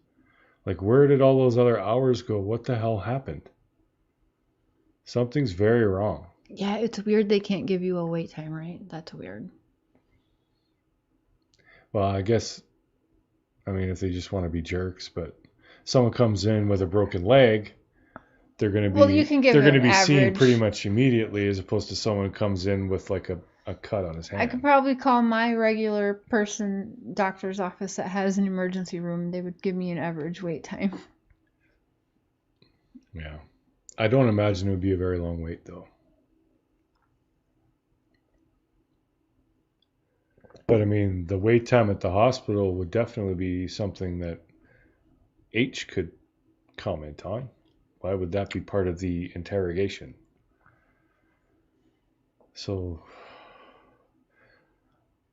Like, where did all those other hours go? What the hell happened? Something's very wrong. Yeah, it's weird they can't give you a wait time, right? That's weird. Well, I guess, if they just want to be jerks, but someone comes in with a broken leg, they're going to be you can give they're going to be average. seen pretty much immediately, as opposed to someone who comes in with like a cut on his hand. I could probably call my regular person doctor's office that has an emergency room. They would give me an average wait time. Yeah. I don't imagine it would be a very long wait, though. But the wait time at the hospital would definitely be something that H could comment on. Why would that be part of the interrogation? So,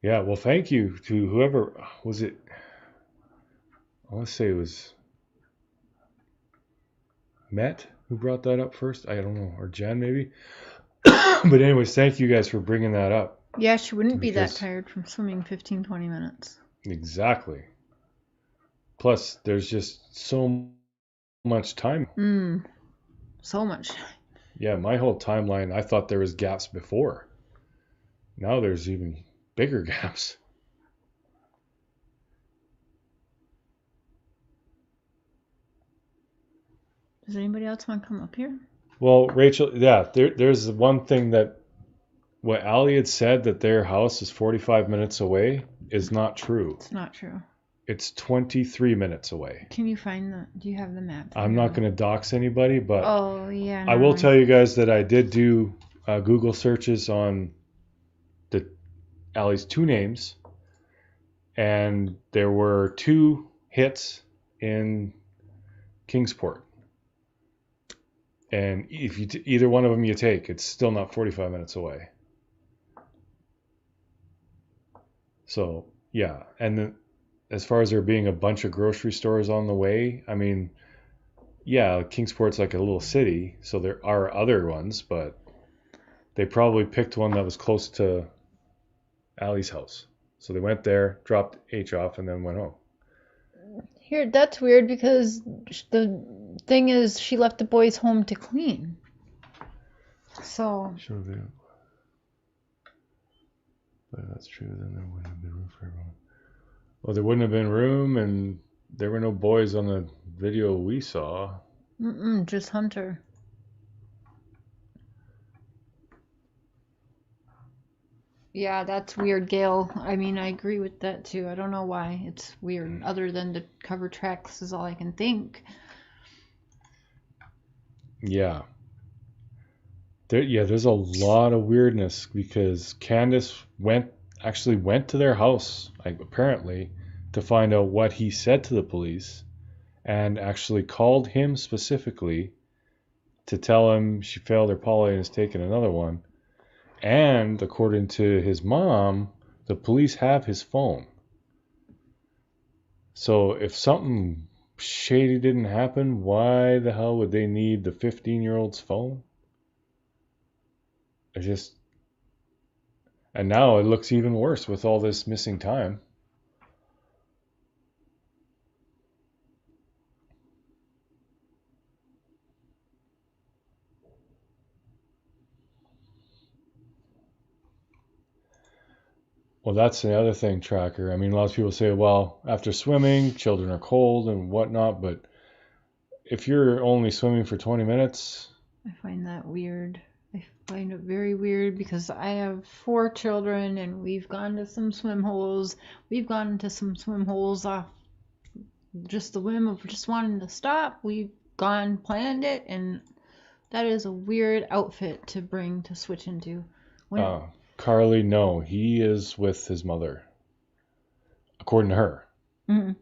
yeah, well, thank you to whoever was it. I want to say it was Matt who brought that up first. I don't know, or Jen maybe. But anyways, thank you guys for bringing that up. Yeah, she wouldn't be that tired from swimming 15, 20 minutes. Exactly. Plus, there's just so much time. So much. Yeah, my whole timeline, I thought there was gaps before. Now there's even bigger gaps. Does anybody else want to come up here? Well, Rachel, yeah, there's one thing that what Allie had said, that their house is 45 minutes away, is not true. It's not true. It's 23 minutes away. Can you find do you have the map? I'm not going to dox anybody, but oh, yeah, I will tell you guys that I did do Google searches on Allie's two names, and there were 2 hits in Kingsport. And if you either one of them you take, it's still not 45 minutes away. So, yeah. And then, as far as there being a bunch of grocery stores on the way, yeah, Kingsport's like a little city, so there are other ones, but they probably picked one that was close to Allie's house. So they went there, dropped H off, and then went home. Here, that's weird because the thing is she left the boys home to clean. So. Sure, but that's true. Then there wouldn't have been room for everyone. Well, there wouldn't have been room, and there were no boys on the video we saw. Just Hunter. Yeah, that's weird, Gail. I agree with that too. I don't know why. It's weird. Other than to cover tracks is all I can think. Yeah. There's a lot of weirdness because Candace actually went to their house, apparently, to find out what he said to the police, and actually called him specifically to tell him she failed her poly and is taking another one. And according to his mom, the police have his phone. So if something shady didn't happen, why the hell would they need the 15-year-old's phone? And now it looks even worse with all this missing time. Well, that's the other thing, Tracker. I mean, a lot of people say, well, after swimming, children are cold and whatnot, but if you're only swimming for 20 minutes... I find that weird. I find it very weird because I have 4 children and we've gone to some swim holes. We've gone to some swim holes off just the whim of just wanting to stop. We've gone, planned it, and that is a weird outfit to bring to switch into. Carly, no, he is with his mother, according to her. Mm-hmm.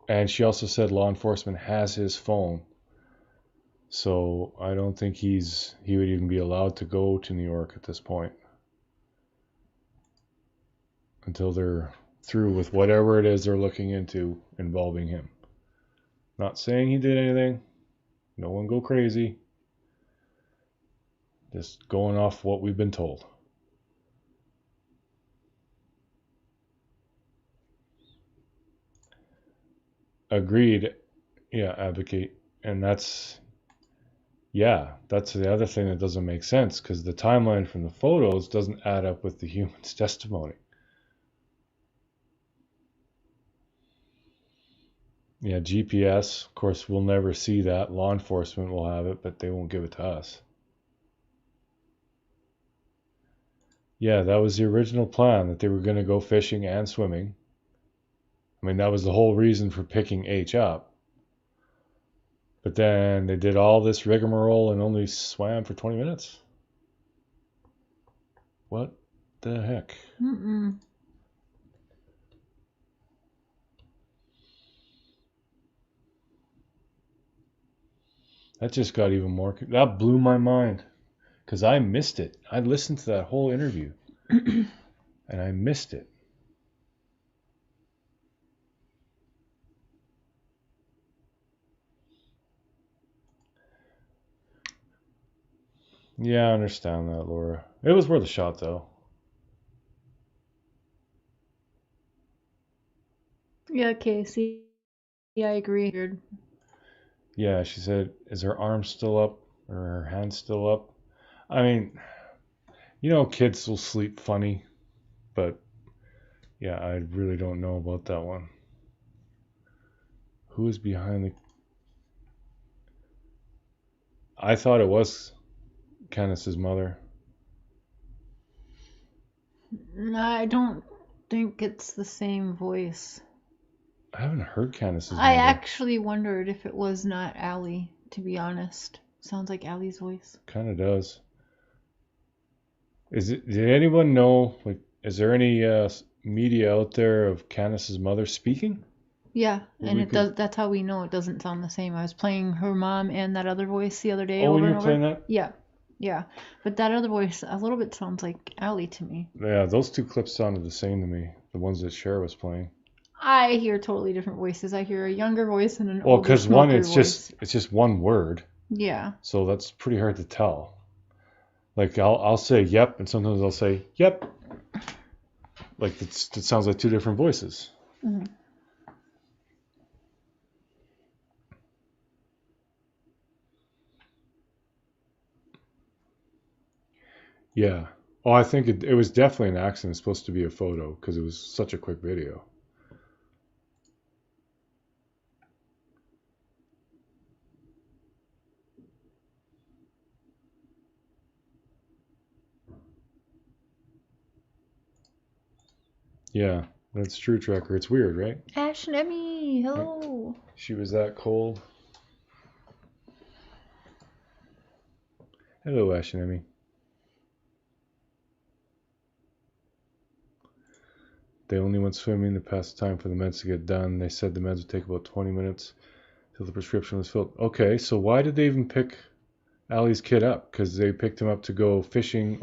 And she also said law enforcement has his phone. So I don't think he would even be allowed to go to New York at this point. Until they're through with whatever it is they're looking into involving him. Not saying he did anything. No one go crazy. Just going off what we've been told. Agreed. Yeah, advocate. And that's the other thing that doesn't make sense, because the timeline from the photos doesn't add up with the human's testimony. Yeah, GPS, of course, we'll never see that. Law enforcement will have it, but they won't give it to us. Yeah, that was the original plan, that they were going to go fishing and swimming. I mean, that was the whole reason for picking H up. But then they did all this rigmarole and only swam for 20 minutes. What the heck? Mm-mm. That just got even more... That blew my mind. Because I missed it. I listened to that whole interview. And I missed it. Yeah, I understand that, Laura. It was worth a shot, though. Yeah, Casey. Yeah, I agree. Weird. Yeah, she said, is her arm still up? Or her hand still up? I mean, kids will sleep funny. But, yeah, I really don't know about that one. Who is behind the... I thought it was Candace's mother. No, I don't think it's the same voice. I haven't heard Candace's mother. I actually wondered if it was not Allie, to be honest. Sounds like Allie's voice. Kind of does. Did anyone know, is there any media out there of Candace's mother speaking? Yeah, and that's how we know it doesn't sound the same. I was playing her mom and that other voice the other day. Oh, you were playing that? Yeah. But that other voice a little bit sounds like Allie to me. Yeah, those 2 clips sounded the same to me. The ones that Cher was playing. I hear totally different voices. I hear a younger voice and an older because one, it's just one word. Yeah. So that's pretty hard to tell. Like I'll say yep, and sometimes I'll say yep. Like it sounds like 2 different voices. Mm-hmm. Yeah. Oh, I think it was definitely an accident. It's supposed to be a photo because it was such a quick video. Yeah, that's true, Tracker. It's weird, right? Ash and Emmy, hello. She was that cold. Hello, Ash and Emmy. They only went swimming to pass the time for the meds to get done. They said the meds would take about 20 minutes till the prescription was filled. Okay, so why did they even pick Allie's kid up? Because they picked him up to go fishing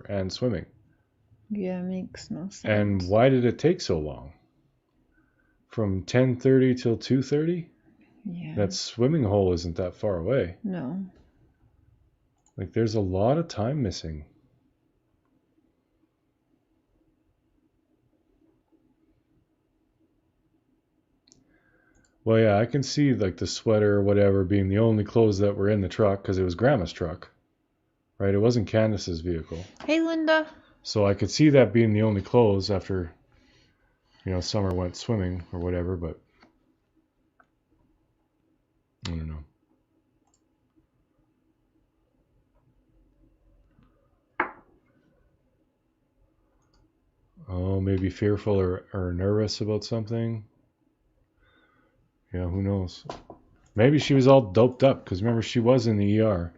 and swimming. Yeah, it makes no sense. And why did it take so long? from 10:30 till 2:30? Yeah. That swimming hole isn't that far away. No. Like, there's a lot of time missing. Well, yeah, I can see, like, the sweater or whatever being the only clothes that were in the truck because it was Grandma's truck, right? It wasn't Candace's vehicle. Hey, Linda. So I could see that being the only clothes after, Summer went swimming or whatever, but I don't know. Oh, maybe fearful or nervous about something. Yeah, who knows? Maybe she was all doped up, because remember, she was in the ER.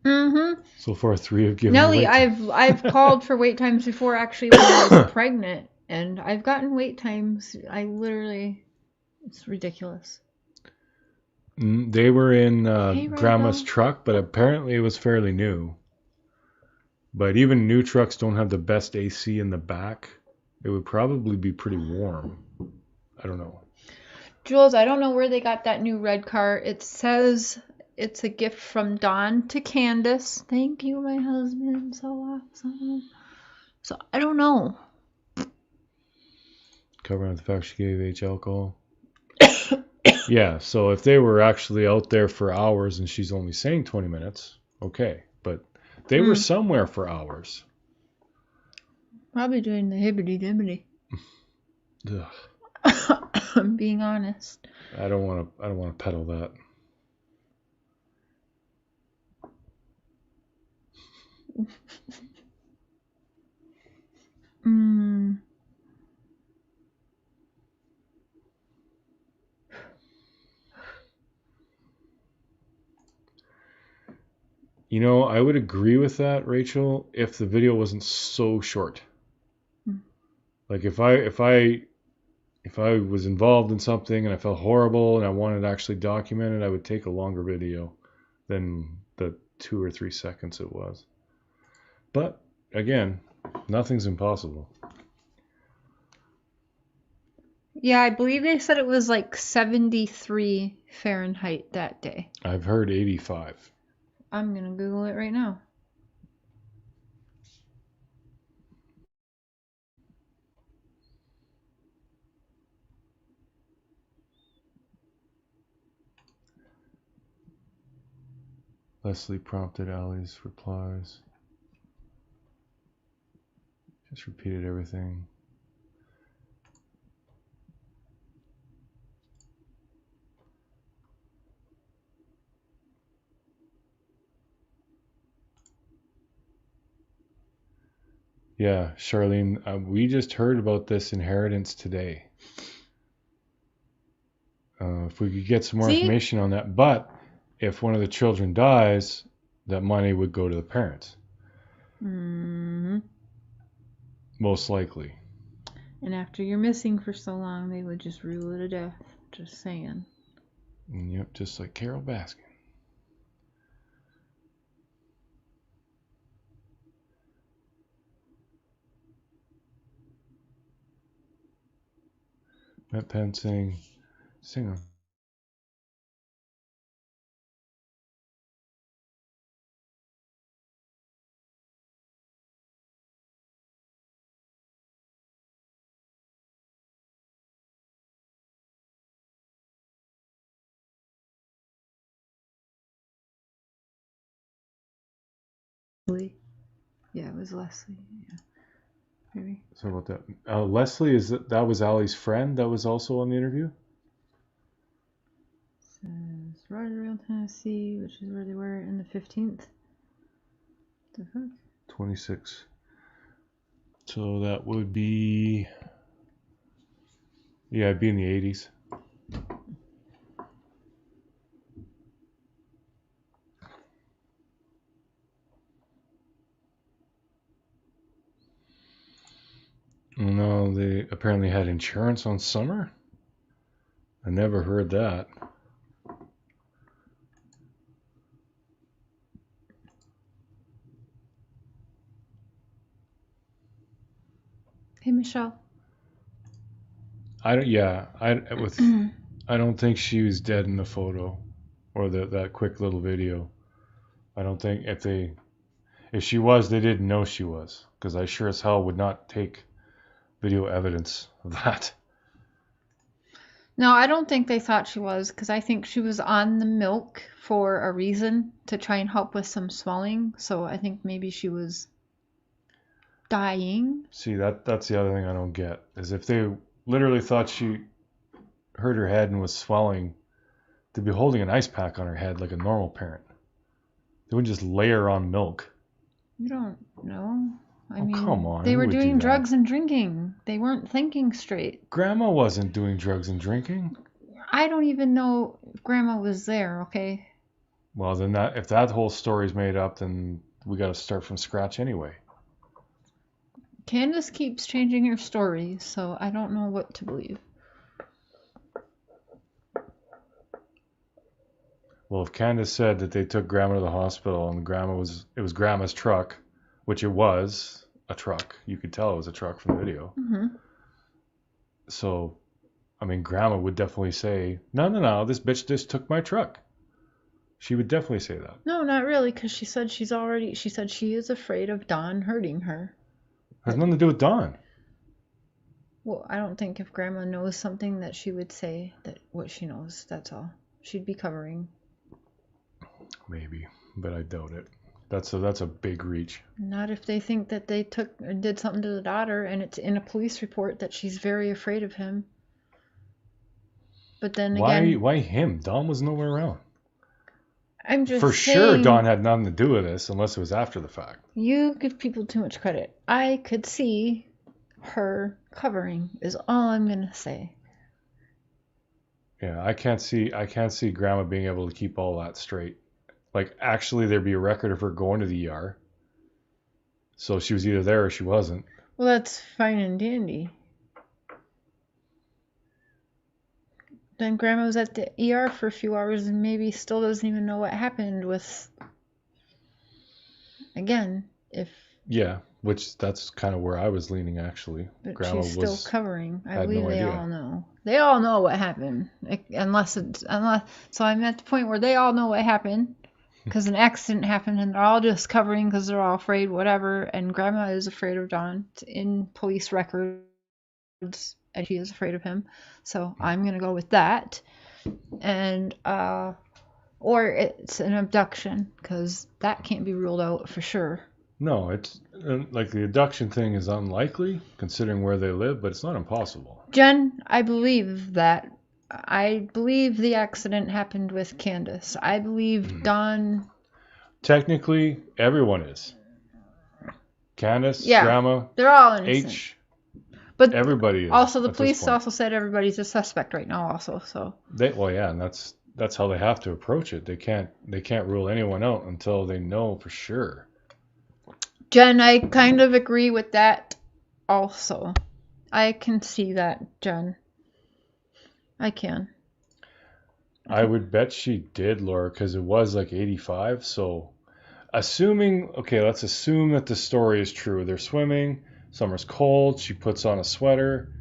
Mm-hmm. So far, 3 have given Nelly, wait I've called for wait times before, actually, when I was pregnant, and I've gotten wait times. It's ridiculous. They were in Hey, Grandma's Rydell. truck, but apparently it was fairly new. But even new trucks don't have the best AC in the back. It would probably be pretty warm. I don't know. Jules, I don't know where they got that new red car. It says it's a gift from Dawn to Candace. Thank you, my husband. So awesome. So I don't know. Covering up the fact she gave H alcohol. Yeah, so if they were actually out there for hours and she's only saying 20 minutes, okay. But they were somewhere for hours. Probably doing the hibbity dibbity. I'm being honest. I don't want to peddle that. I would agree with that, Rachel, if the video wasn't so short. Like if I was involved in something and I felt horrible and I wanted to actually document it, I would take a longer video than the 2 or 3 seconds it was. But again, nothing's impossible. Yeah, I believe they said it was like 73 Fahrenheit that day. I've heard 85. I'm going to Google it right now. Leslie prompted Allie's replies. Just repeated everything. Yeah, Charlene, we just heard about this inheritance today. If we could get some more information on that. But if one of the children dies, that money would go to the parents. Mm-hmm. Most likely. And after you're missing for so long, they would just rule it a death. Just saying. Yep, just like Carol Baskin. Matt Penn saying, singer. Yeah, it was Leslie. Yeah. Maybe. Sorry about that. Leslie, that was Allie's friend that was also on the interview? Says Rogersville, Tennessee, which is where they were in the 15th. The fuck? 26. So that would be... Yeah, it'd be in the 80s. No, they apparently had insurance on Summer. I never heard that. Hey, Michelle. I don't think she was dead in the photo or that quick little video. I don't think if she was, they didn't know she was, because I sure as hell would not take video evidence of that. No, I don't think they thought she was, because I think she was on the milk for a reason, to try and help with some swelling. So I think maybe she was dying. See, that's the other thing I don't get, is if they literally thought she hurt her head and was swelling, they'd be holding an ice pack on her head like a normal parent. They wouldn't just lay her on milk. You don't know. I mean, come on. They were doing drugs and drinking. They weren't thinking straight. Grandma wasn't doing drugs and drinking. I don't even know if Grandma was there, okay? Well, then if that whole story's made up, then we got to start from scratch anyway. Candace keeps changing her story, so I don't know what to believe. Well, if Candace said that they took Grandma to the hospital and it was Grandma's truck, which it was a truck. You could tell it was a truck from the video. Mm-hmm. So, I mean, Grandma would definitely say, no, this bitch just took my truck. She would definitely say that. No, not really, because she said she is afraid of Dawn hurting her. Has nothing to do with Dawn. Well, I don't think if Grandma knows something that she would say that what she knows, that's all. She'd be covering. Maybe, but I doubt it. That's a big reach. Not if they think that they did something to the daughter and it's in a police report that she's very afraid of him. But then again... Why him? Dawn was nowhere around. I'm just For saying, sure Dawn had nothing to do with this unless it was after the fact. You give people too much credit. I could see her covering is all I'm going to say. Yeah, I can't see Grandma being able to keep all that straight. Like, actually, there'd be a record of her going to the ER. So she was either there or she wasn't. Well, that's fine and dandy. Then Grandma was at the ER for a few hours and maybe still doesn't even know what happened with... Again, if... Yeah, which that's kind of where I was leaning, actually. But Grandma she's still covering. I had believe no they idea. all know. They all know what happened. So I'm at the point where they all know what happened. Because an accident happened and they're all just covering because they're all afraid, whatever. And Grandma is afraid of Don. It's in police records. And she is afraid of him. So I'm going to go with that. And, or it's an abduction. Because that can't be ruled out for sure. No, it's like the abduction thing is unlikely considering where they live, but it's not impossible. Jen, I believe that. I believe the accident happened with Candace. I believe Dawn... Technically, everyone is. Candace, Grandma, they're all innocent. H, but everybody is. Also, the police also said everybody's a suspect right now also, so... And that's how they have to approach it. They can't rule anyone out until they know for sure. Jen, I kind of agree with that also. I can see that, Jen. I can. I would bet she did, Laura, because it was like 85. So, let's assume that the story is true. They're swimming. Summer's cold. She puts on a sweater.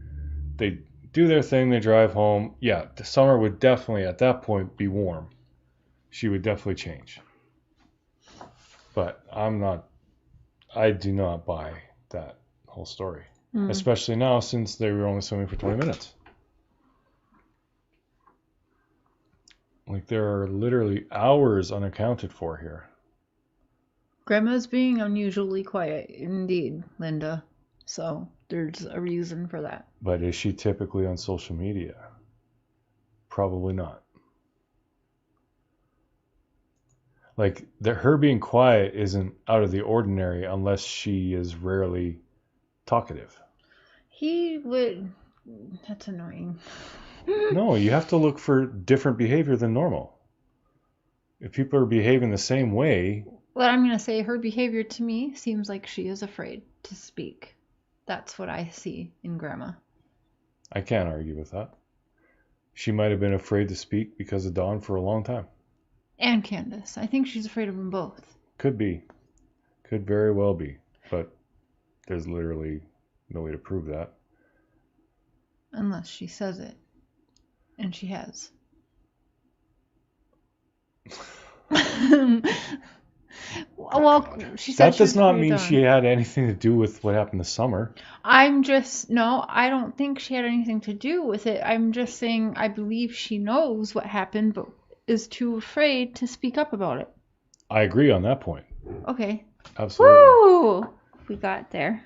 They do their thing. They drive home. Yeah, the summer would definitely at that point be warm. She would definitely change. But I do not buy that whole story. Especially now since they were only swimming for 20 minutes. Like, there are literally hours unaccounted for here. Grandma's being unusually quiet, indeed, Linda. So, there's a reason for that. But is she typically on social media? Probably not. Like, her being quiet isn't out of the ordinary unless she is rarely talkative. That's annoying. No, you have to look for different behavior than normal. If people are behaving the same way... Well, I'm going to say her behavior to me seems like she is afraid to speak. That's what I see in Grandma. I can't argue with that. She might have been afraid to speak because of Dawn for a long time. And Candace. I think she's afraid of them both. Could be. Could very well be. But there's literally No way to prove that. Unless she says it. And she has. Well, she said that she does was not afraid mean of she Dawn. had anything to do with what happened this summer. I don't think she had anything to do with it. I'm just saying I believe she knows what happened, but is too afraid to speak up about it. I agree on that point. Okay. Absolutely. Woo! We got there.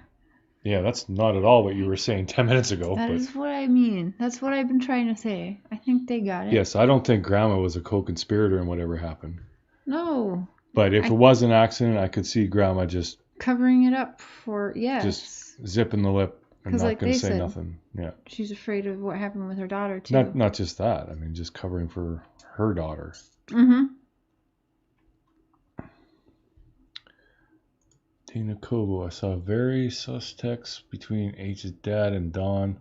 Yeah, that's not at all what you were saying 10 minutes ago. That is what I mean. That's what I've been trying to say. I think they got it. Yes, I don't think Grandma was a co-conspirator in whatever happened. No. But if it was an accident, I could see Grandma just covering it up for, yes. Just zipping the lip and not like going to they say said, nothing. Yeah. She's afraid of what happened with her daughter, too. Not just that. I mean, just covering for her daughter. Mm-hmm. Tina Kobo, I saw very sus text between H's dad and Dawn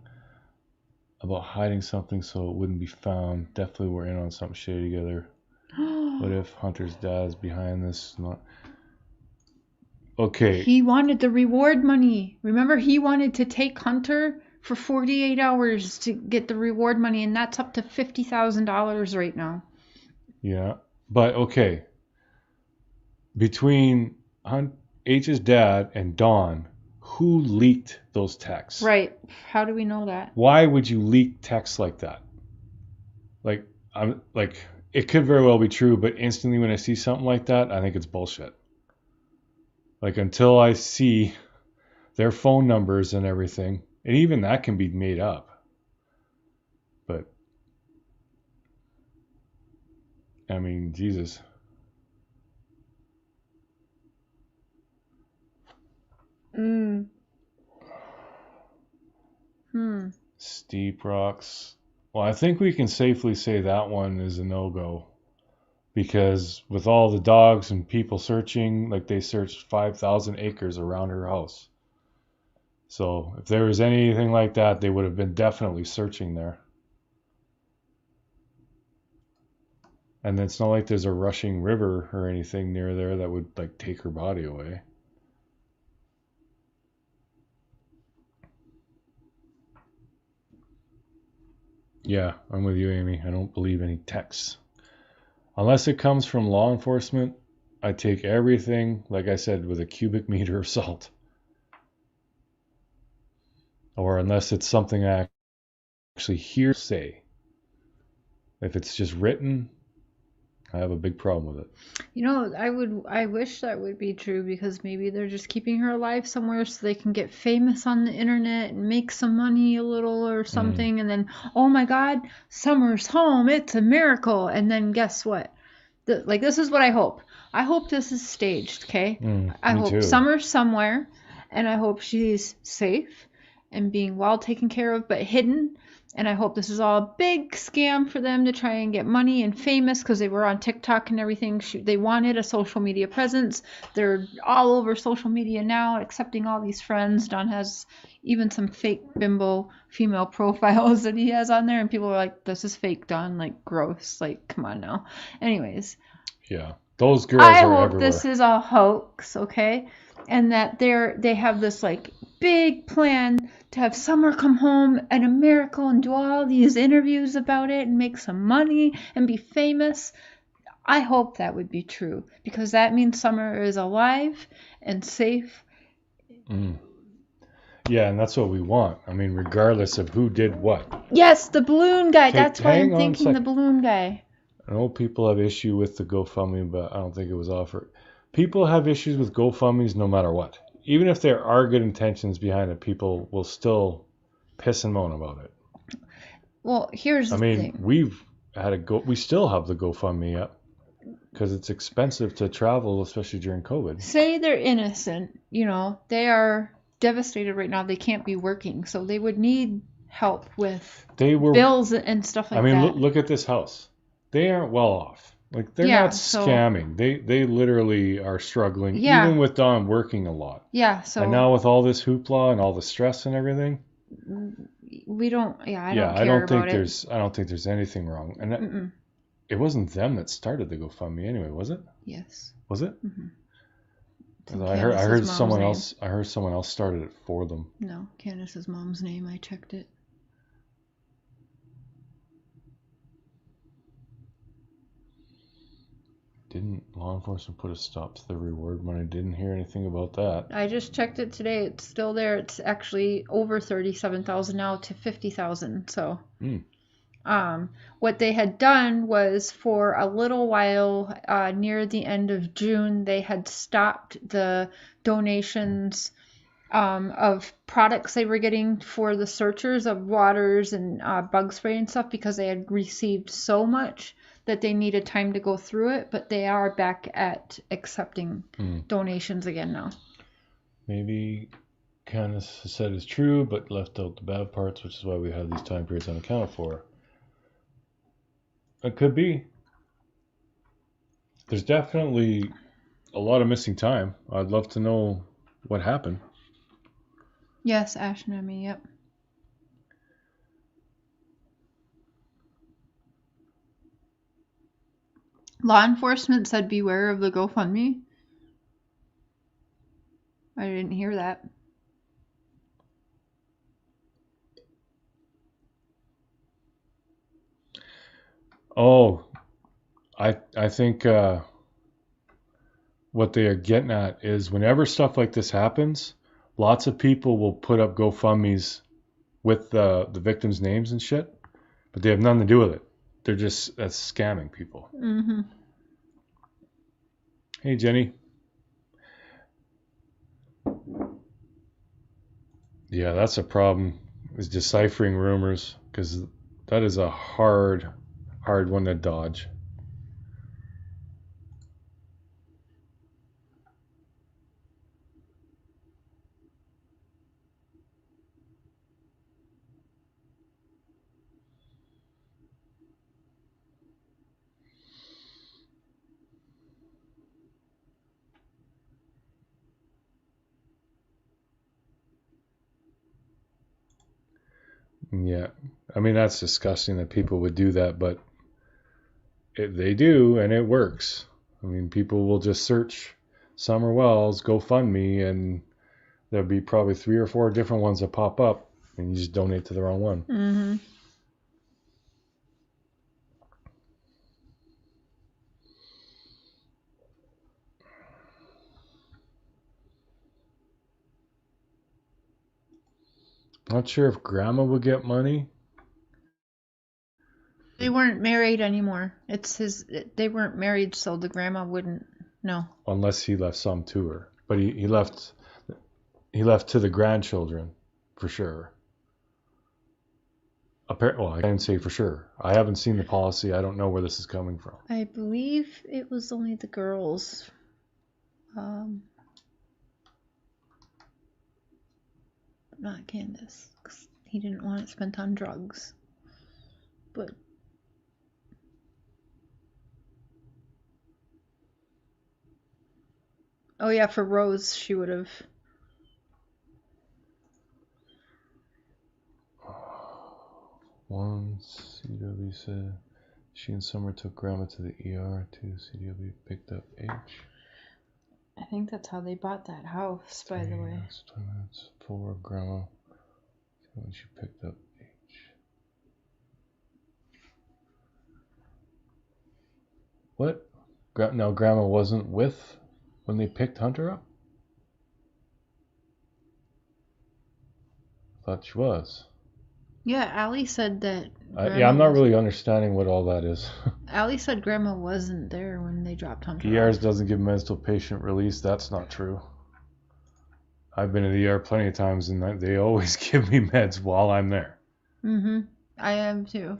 about hiding something so it wouldn't be found. Definitely we're in on something shady together. What if Hunter's dad is behind this? Not okay. He wanted the reward money. Remember, he wanted to take Hunter for 48 hours to get the reward money, and that's up to $50,000 right now. Yeah, but okay. Between H's dad and Dawn, who leaked those texts? Right. How do we know that? Why would you leak texts like that? It could very well be true, but instantly when I see something like that, I think it's bullshit. Like, until I see their phone numbers and everything, and even that can be made up. But I mean, Jesus. Steep rocks. Well, I think we can safely say that one is a no-go. Because with all the dogs and people searching, like they searched 5,000 acres around her house. So if there was anything like that, they would have been definitely searching there. And it's not like there's a rushing river or anything near there that would like take her body away. Yeah, I'm with you, Amy. I don't believe any texts. Unless it comes from law enforcement, I take everything, like I said, with a cubic meter of salt. Or unless it's something I actually hear say. If it's just written, I have a big problem with it. You know, I wish that would be true, because maybe they're just keeping her alive somewhere so they can get famous on the internet and make some money a little or something. And then, oh my God, Summer's home. It's a miracle. And then guess what? This is what I hope. I hope this is staged, okay? I hope too. Summer's somewhere, and I hope she's safe and being well taken care of, but hidden. And I hope this is all a big scam for them to try and get money and famous, because they were on TikTok and everything. They wanted a social media presence. They're all over social media now, accepting all these friends. Don has even some fake bimbo female profiles that he has on there, and people are like, this is fake, Don. Like, gross. Like, come on now. Anyways. Yeah. Those girls I are hope everywhere. this is a hoax, okay? And that they have this like big plan to have Summer come home and a miracle and do all these interviews about it and make some money and be famous. I hope that would be true, because that means Summer is alive and safe. Yeah, and that's what we want. I mean, regardless of who did what. Yes, the balloon guy. That's why I'm thinking the balloon guy. I know people have issue with the GoFundMe, but I don't think it was offered. People have issues with GoFundMes no matter what. Even if there are good intentions behind it, people will still piss and moan about it. Well, here's the thing. We still have the GoFundMe up because it's expensive to travel, especially during COVID. Say they're innocent, they are devastated right now. They can't be working, so they would need help with bills and stuff like that. I mean, look at this house. They aren't well off. Like, they're not scamming. They literally are struggling, even with Dawn working a lot. Yeah. So. And now with all this hoopla and all the stress and everything. We don't. Yeah, I don't care about it. I don't think there's anything wrong. And it wasn't them that started the GoFundMe anyway, was it? Yes. Was it? Mm-hmm. I heard someone else. I heard someone else started it for them. No, Candace's mom's name. I checked it. Didn't law enforcement put a stop to the reward money? Didn't hear anything about that. I just checked it today. It's still there. It's actually over 37,000 now to 50,000. So, what they had done was for a little while, near the end of June, they had stopped the donations of products they were getting for the searchers of waters and bug spray and stuff because they had received so much that they needed time to go through it, but they are back at accepting donations again now. Maybe Candace said it's true, but left out the bad parts, which is why we have these time periods unaccounted for. It could be. There's definitely a lot of missing time. I'd love to know what happened. Yes, Ashnami, yep. Law enforcement said beware of the GoFundMe. I didn't hear that. Oh, I think what they are getting at is whenever stuff like this happens, lots of people will put up GoFundMes with the victims' names and shit, but they have nothing to do with it. They're just scamming people. Mm-hmm. Hey, Jenny. Yeah, that's a problem, is deciphering rumors, because that is a hard one to dodge. Yeah, I mean, that's disgusting that people would do that, but they do, and it works. I mean, people will just search Summer Wells, GoFundMe, and there'll be probably 3 or 4 different ones that pop up, and you just donate to the wrong one. Mm-hmm. Not sure if Grandma would get money. They weren't married anymore. They weren't married, so the grandma wouldn't know. Unless he left some to her. But he left to the grandchildren, for sure. Well, I can't say for sure. I haven't seen the policy. I don't know where this is coming from. I believe it was only the girls. Not Candace, 'cause he didn't want it spent on drugs. But oh yeah, for Rose, she would have. One CW said she and Summer took Grandma to the ER. 2 CW picked up H. I think that's how they bought that house, by the way. 4 Grandma when she picked up H. What? Now Grandma wasn't with when they picked Hunter up? I thought she was. Yeah, Allie said that. Yeah, I'm not really understanding what all that is. Allie said Grandma wasn't there when they dropped Hunter ERs off. doesn't give mental patient release. That's not true. I've been to the ER plenty of times, and they always give me meds while I'm there. Mm-hmm. I am too.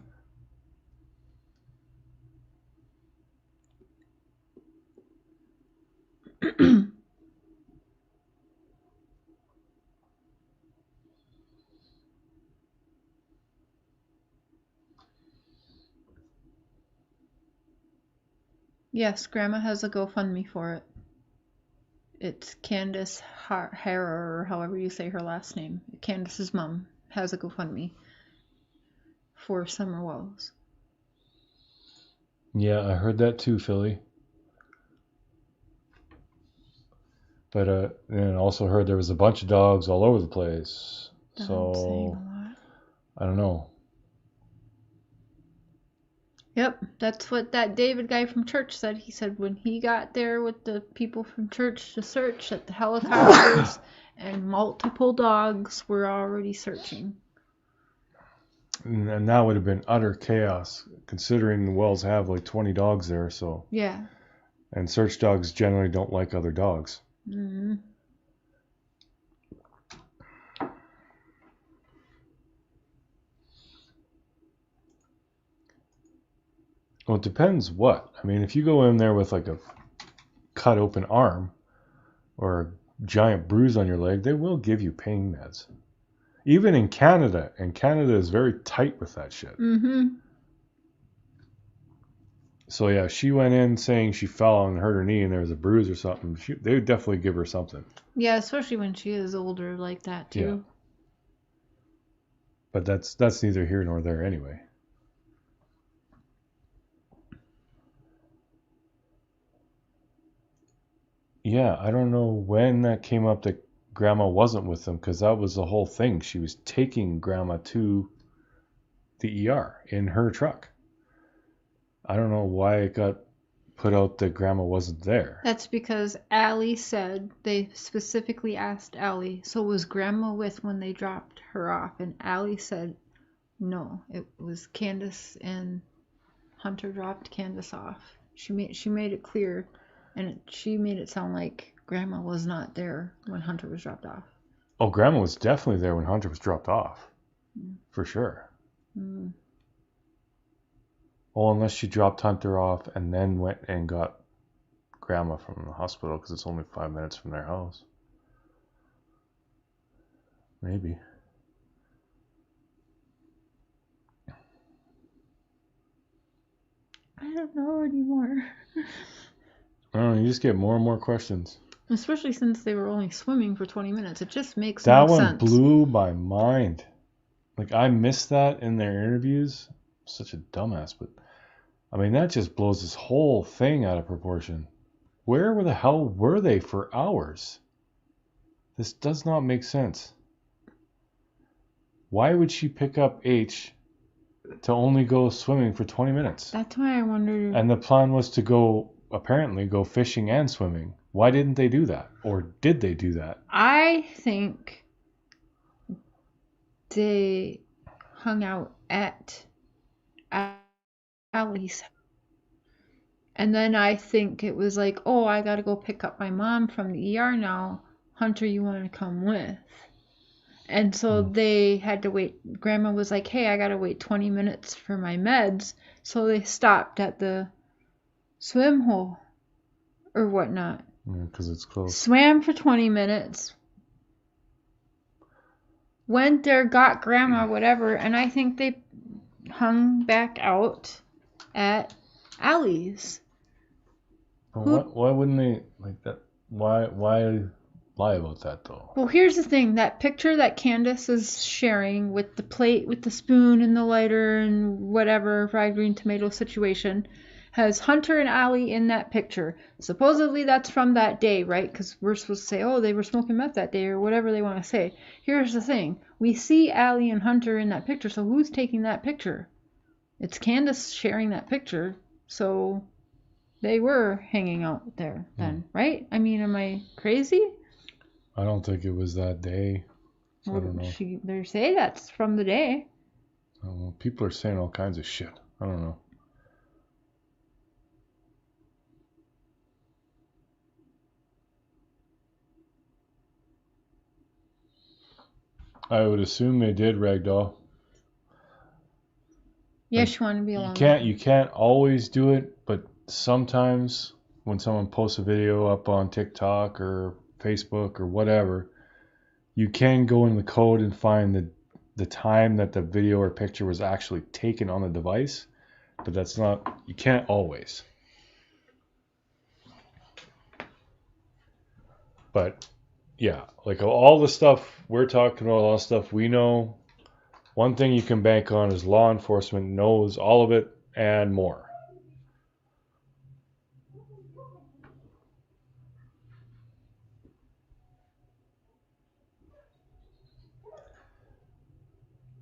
Yes, Grandma has a GoFundMe for it. It's Candace Harrer, or however you say her last name. Candace's mom has a GoFundMe for Summer Wells. Yeah, I heard that too, Philly. But and also heard there was a bunch of dogs all over the place. That's So saying a lot. I don't know. Yep, that's what that David guy from church said. He said when he got there with the people from church to search, that the helicopters and multiple dogs were already searching. And that would have been utter chaos, considering the wells have like 20 dogs there. So yeah, and search dogs generally don't like other dogs. Mm-hmm. Well, it depends what. I mean, if you go in there with like a cut open arm or a giant bruise on your leg, they will give you pain meds. Even in Canada, and Canada is very tight with that shit. Mm-hmm. So yeah, she went in saying she fell and hurt her knee and there was a bruise or something. They would definitely give her something. Yeah, especially when she is older like that too. Yeah. But that's neither here nor there anyway. Yeah, I don't know when that came up that Grandma wasn't with them, because that was the whole thing. She was taking Grandma to the ER in her truck. I don't know why it got put out that Grandma wasn't there. That's because Allie said, they specifically asked Allie, so was Grandma with when they dropped her off? And Allie said, no, it was Candace and Hunter dropped Candace off. She made it clear, and she made it sound like Grandma was not there when Hunter was dropped off. Oh, Grandma was definitely there when Hunter was dropped off. For sure. Mm. Well, unless she dropped Hunter off and then went and got Grandma from the hospital, because it's only 5 minutes from their house. Maybe. I don't know anymore. I don't know, you just get more and more questions. Especially since they were only swimming for 20 minutes. It just makes that no sense. That one blew my mind. Like, I missed that in their interviews. Such a dumbass, but I mean, that just blows this whole thing out of proportion. Where the hell were they for hours? This does not make sense. Why would she pick up H to only go swimming for 20 minutes? That's why I wondered. And the plan was to apparently go fishing and swimming. Why didn't they do that? Or did they do that? I think they hung out at Allie's. And then I think it was like, oh, I got to go pick up my mom from the ER now. Hunter, you want to come with? And so they had to wait. Grandma was like, hey, I got to wait 20 minutes for my meds. So they stopped at the swim hole or whatnot. Yeah, because it's close. Swam for 20 minutes. Went there, got Grandma, whatever. And I think they hung back out at Allie's. Why wouldn't they like that? Why lie about that though? Well, here's the thing. That picture that Candace is sharing with the plate, with the spoon and the lighter and whatever fried green tomato situation has Hunter and Allie in that picture. Supposedly that's from that day, right? Because we're supposed to say, oh, they were smoking meth that day or whatever they want to say. Here's the thing. We see Allie and Hunter in that picture, so who's taking that picture? It's Candace sharing that picture, so they were hanging out there then, right? I mean, am I crazy? I don't think it was that day. So I don't know. They say that's from the day. I don't know. People are saying all kinds of shit. I don't know. I would assume they did ragdoll. Yes, you want to be alone. You can't always do it, but sometimes when someone posts a video up on TikTok or Facebook or whatever, you can go in the code and find the time that the video or picture was actually taken on the device, but that's not, you can't always. But yeah, like all the stuff we're talking about, all the stuff we know, one thing you can bank on is law enforcement knows all of it and more.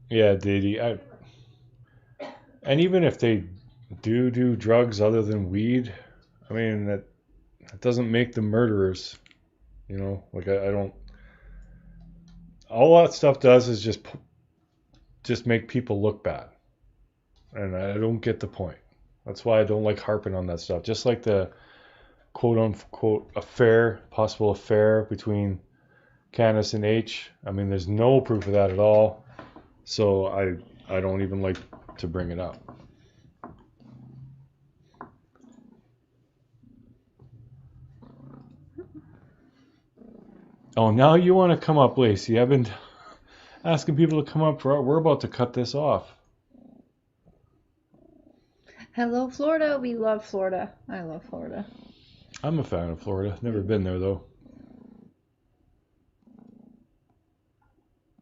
Yeah, Didi. And even if they do drugs other than weed, I mean, that doesn't make them murderers. You know, like I don't. All that stuff does is just make people look bad, and I don't get the point. That's why I don't like harping on that stuff. Just like the quote unquote possible affair between Candace and H. I mean, there's no proof of that at all. So I don't even like to bring it up. Oh, now you want to come up, Lacey. I've been asking people to come up. We're about to cut this off. Hello, Florida. We love Florida. I love Florida. I'm a fan of Florida. Never been there, though.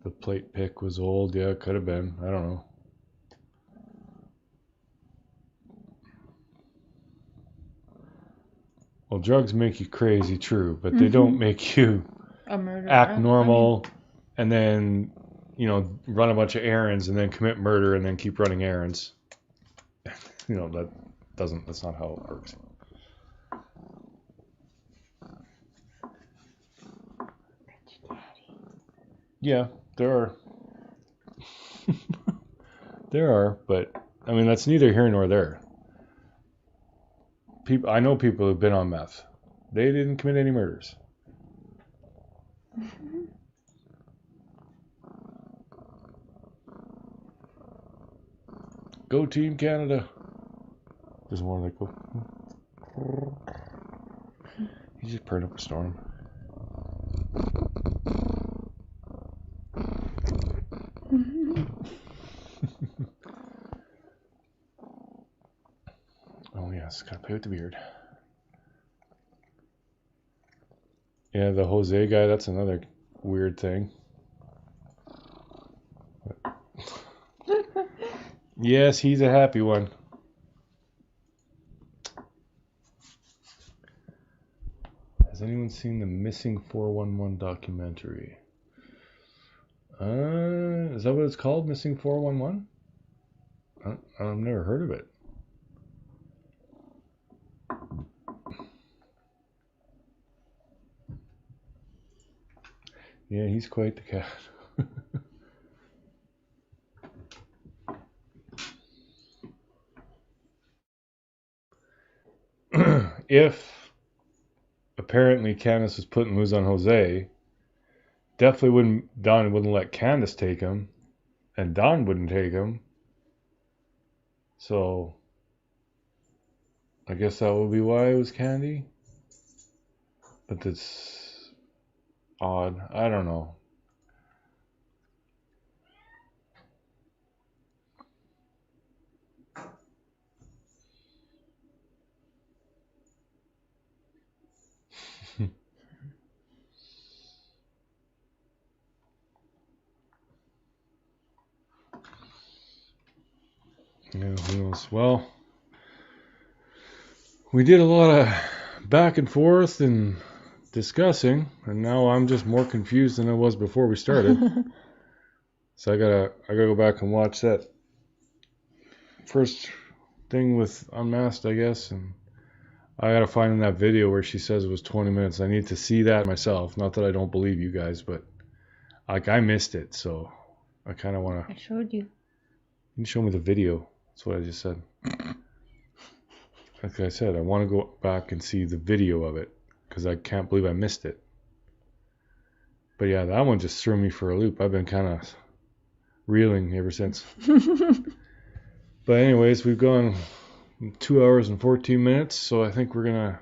The plate pick was old. Yeah, it could have been. I don't know. Well, drugs make you crazy, true, but they don't make you a murderer. Act normal, and then, run a bunch of errands and then commit murder and then keep running errands. That's not how it works. Yeah, there are. There are, but I mean, that's neither here nor there. I know people who've been on meth. They didn't commit any murders. Go Team Canada. There's more like go. He's just purring up a storm. Oh yes, gotta play with the beard. Yeah, the Jose guy, that's another weird thing. Yes, he's a happy one. Has anyone seen the Missing 411 documentary? Is that what it's called? Missing 411? I've never heard of it. Yeah, he's quite the cat. If apparently Candace was putting moves on Jose, definitely Don wouldn't let Candace take him, and Don wouldn't take him. So I guess that would be why it was Candy. But that's odd. I don't know. Yeah, who knows? Well, we did a lot of back and forth and discussing, and now I'm just more confused than I was before we started. So I gotta go back and watch that first thing with Unmasked, I guess, and I gotta find that video where she says it was 20 minutes. I need to see that myself. Not that I don't believe you guys, but I missed it, so I kind of want to. I showed you. You can show me the video. That's what I just said. Like I said, I want to go back and see the video of it because I can't believe I missed it. But yeah, that one just threw me for a loop. I've been kind of reeling ever since. But anyways, we've gone 2 hours and 14 minutes, so I think we're going to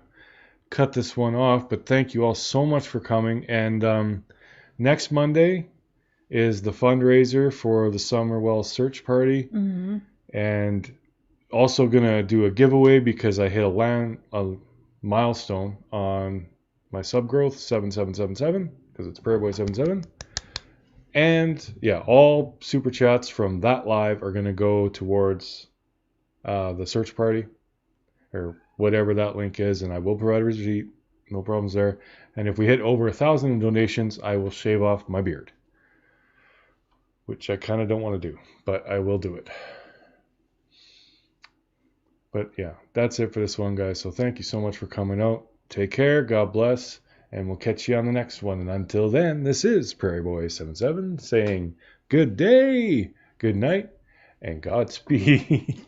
cut this one off. But thank you all so much for coming. And next Monday is the fundraiser for the Summerwell search party. Mm-hmm. And also going to do a giveaway because I hit a milestone on my subgrowth, 7777, because it's Prairie Boy 77. And yeah, all super chats from that live are going to go towards the search party or whatever that link is, and I will provide a receipt. No problems there. And if we hit over 1,000 donations, I will shave off my beard. which I kind of don't want to do, but I will do it. But yeah, that's it for this one, guys. So thank you so much for coming out. Take care. God bless. And we'll catch you on the next one. And until then, this is Prairie Boy 77 saying good day, good night, and Godspeed.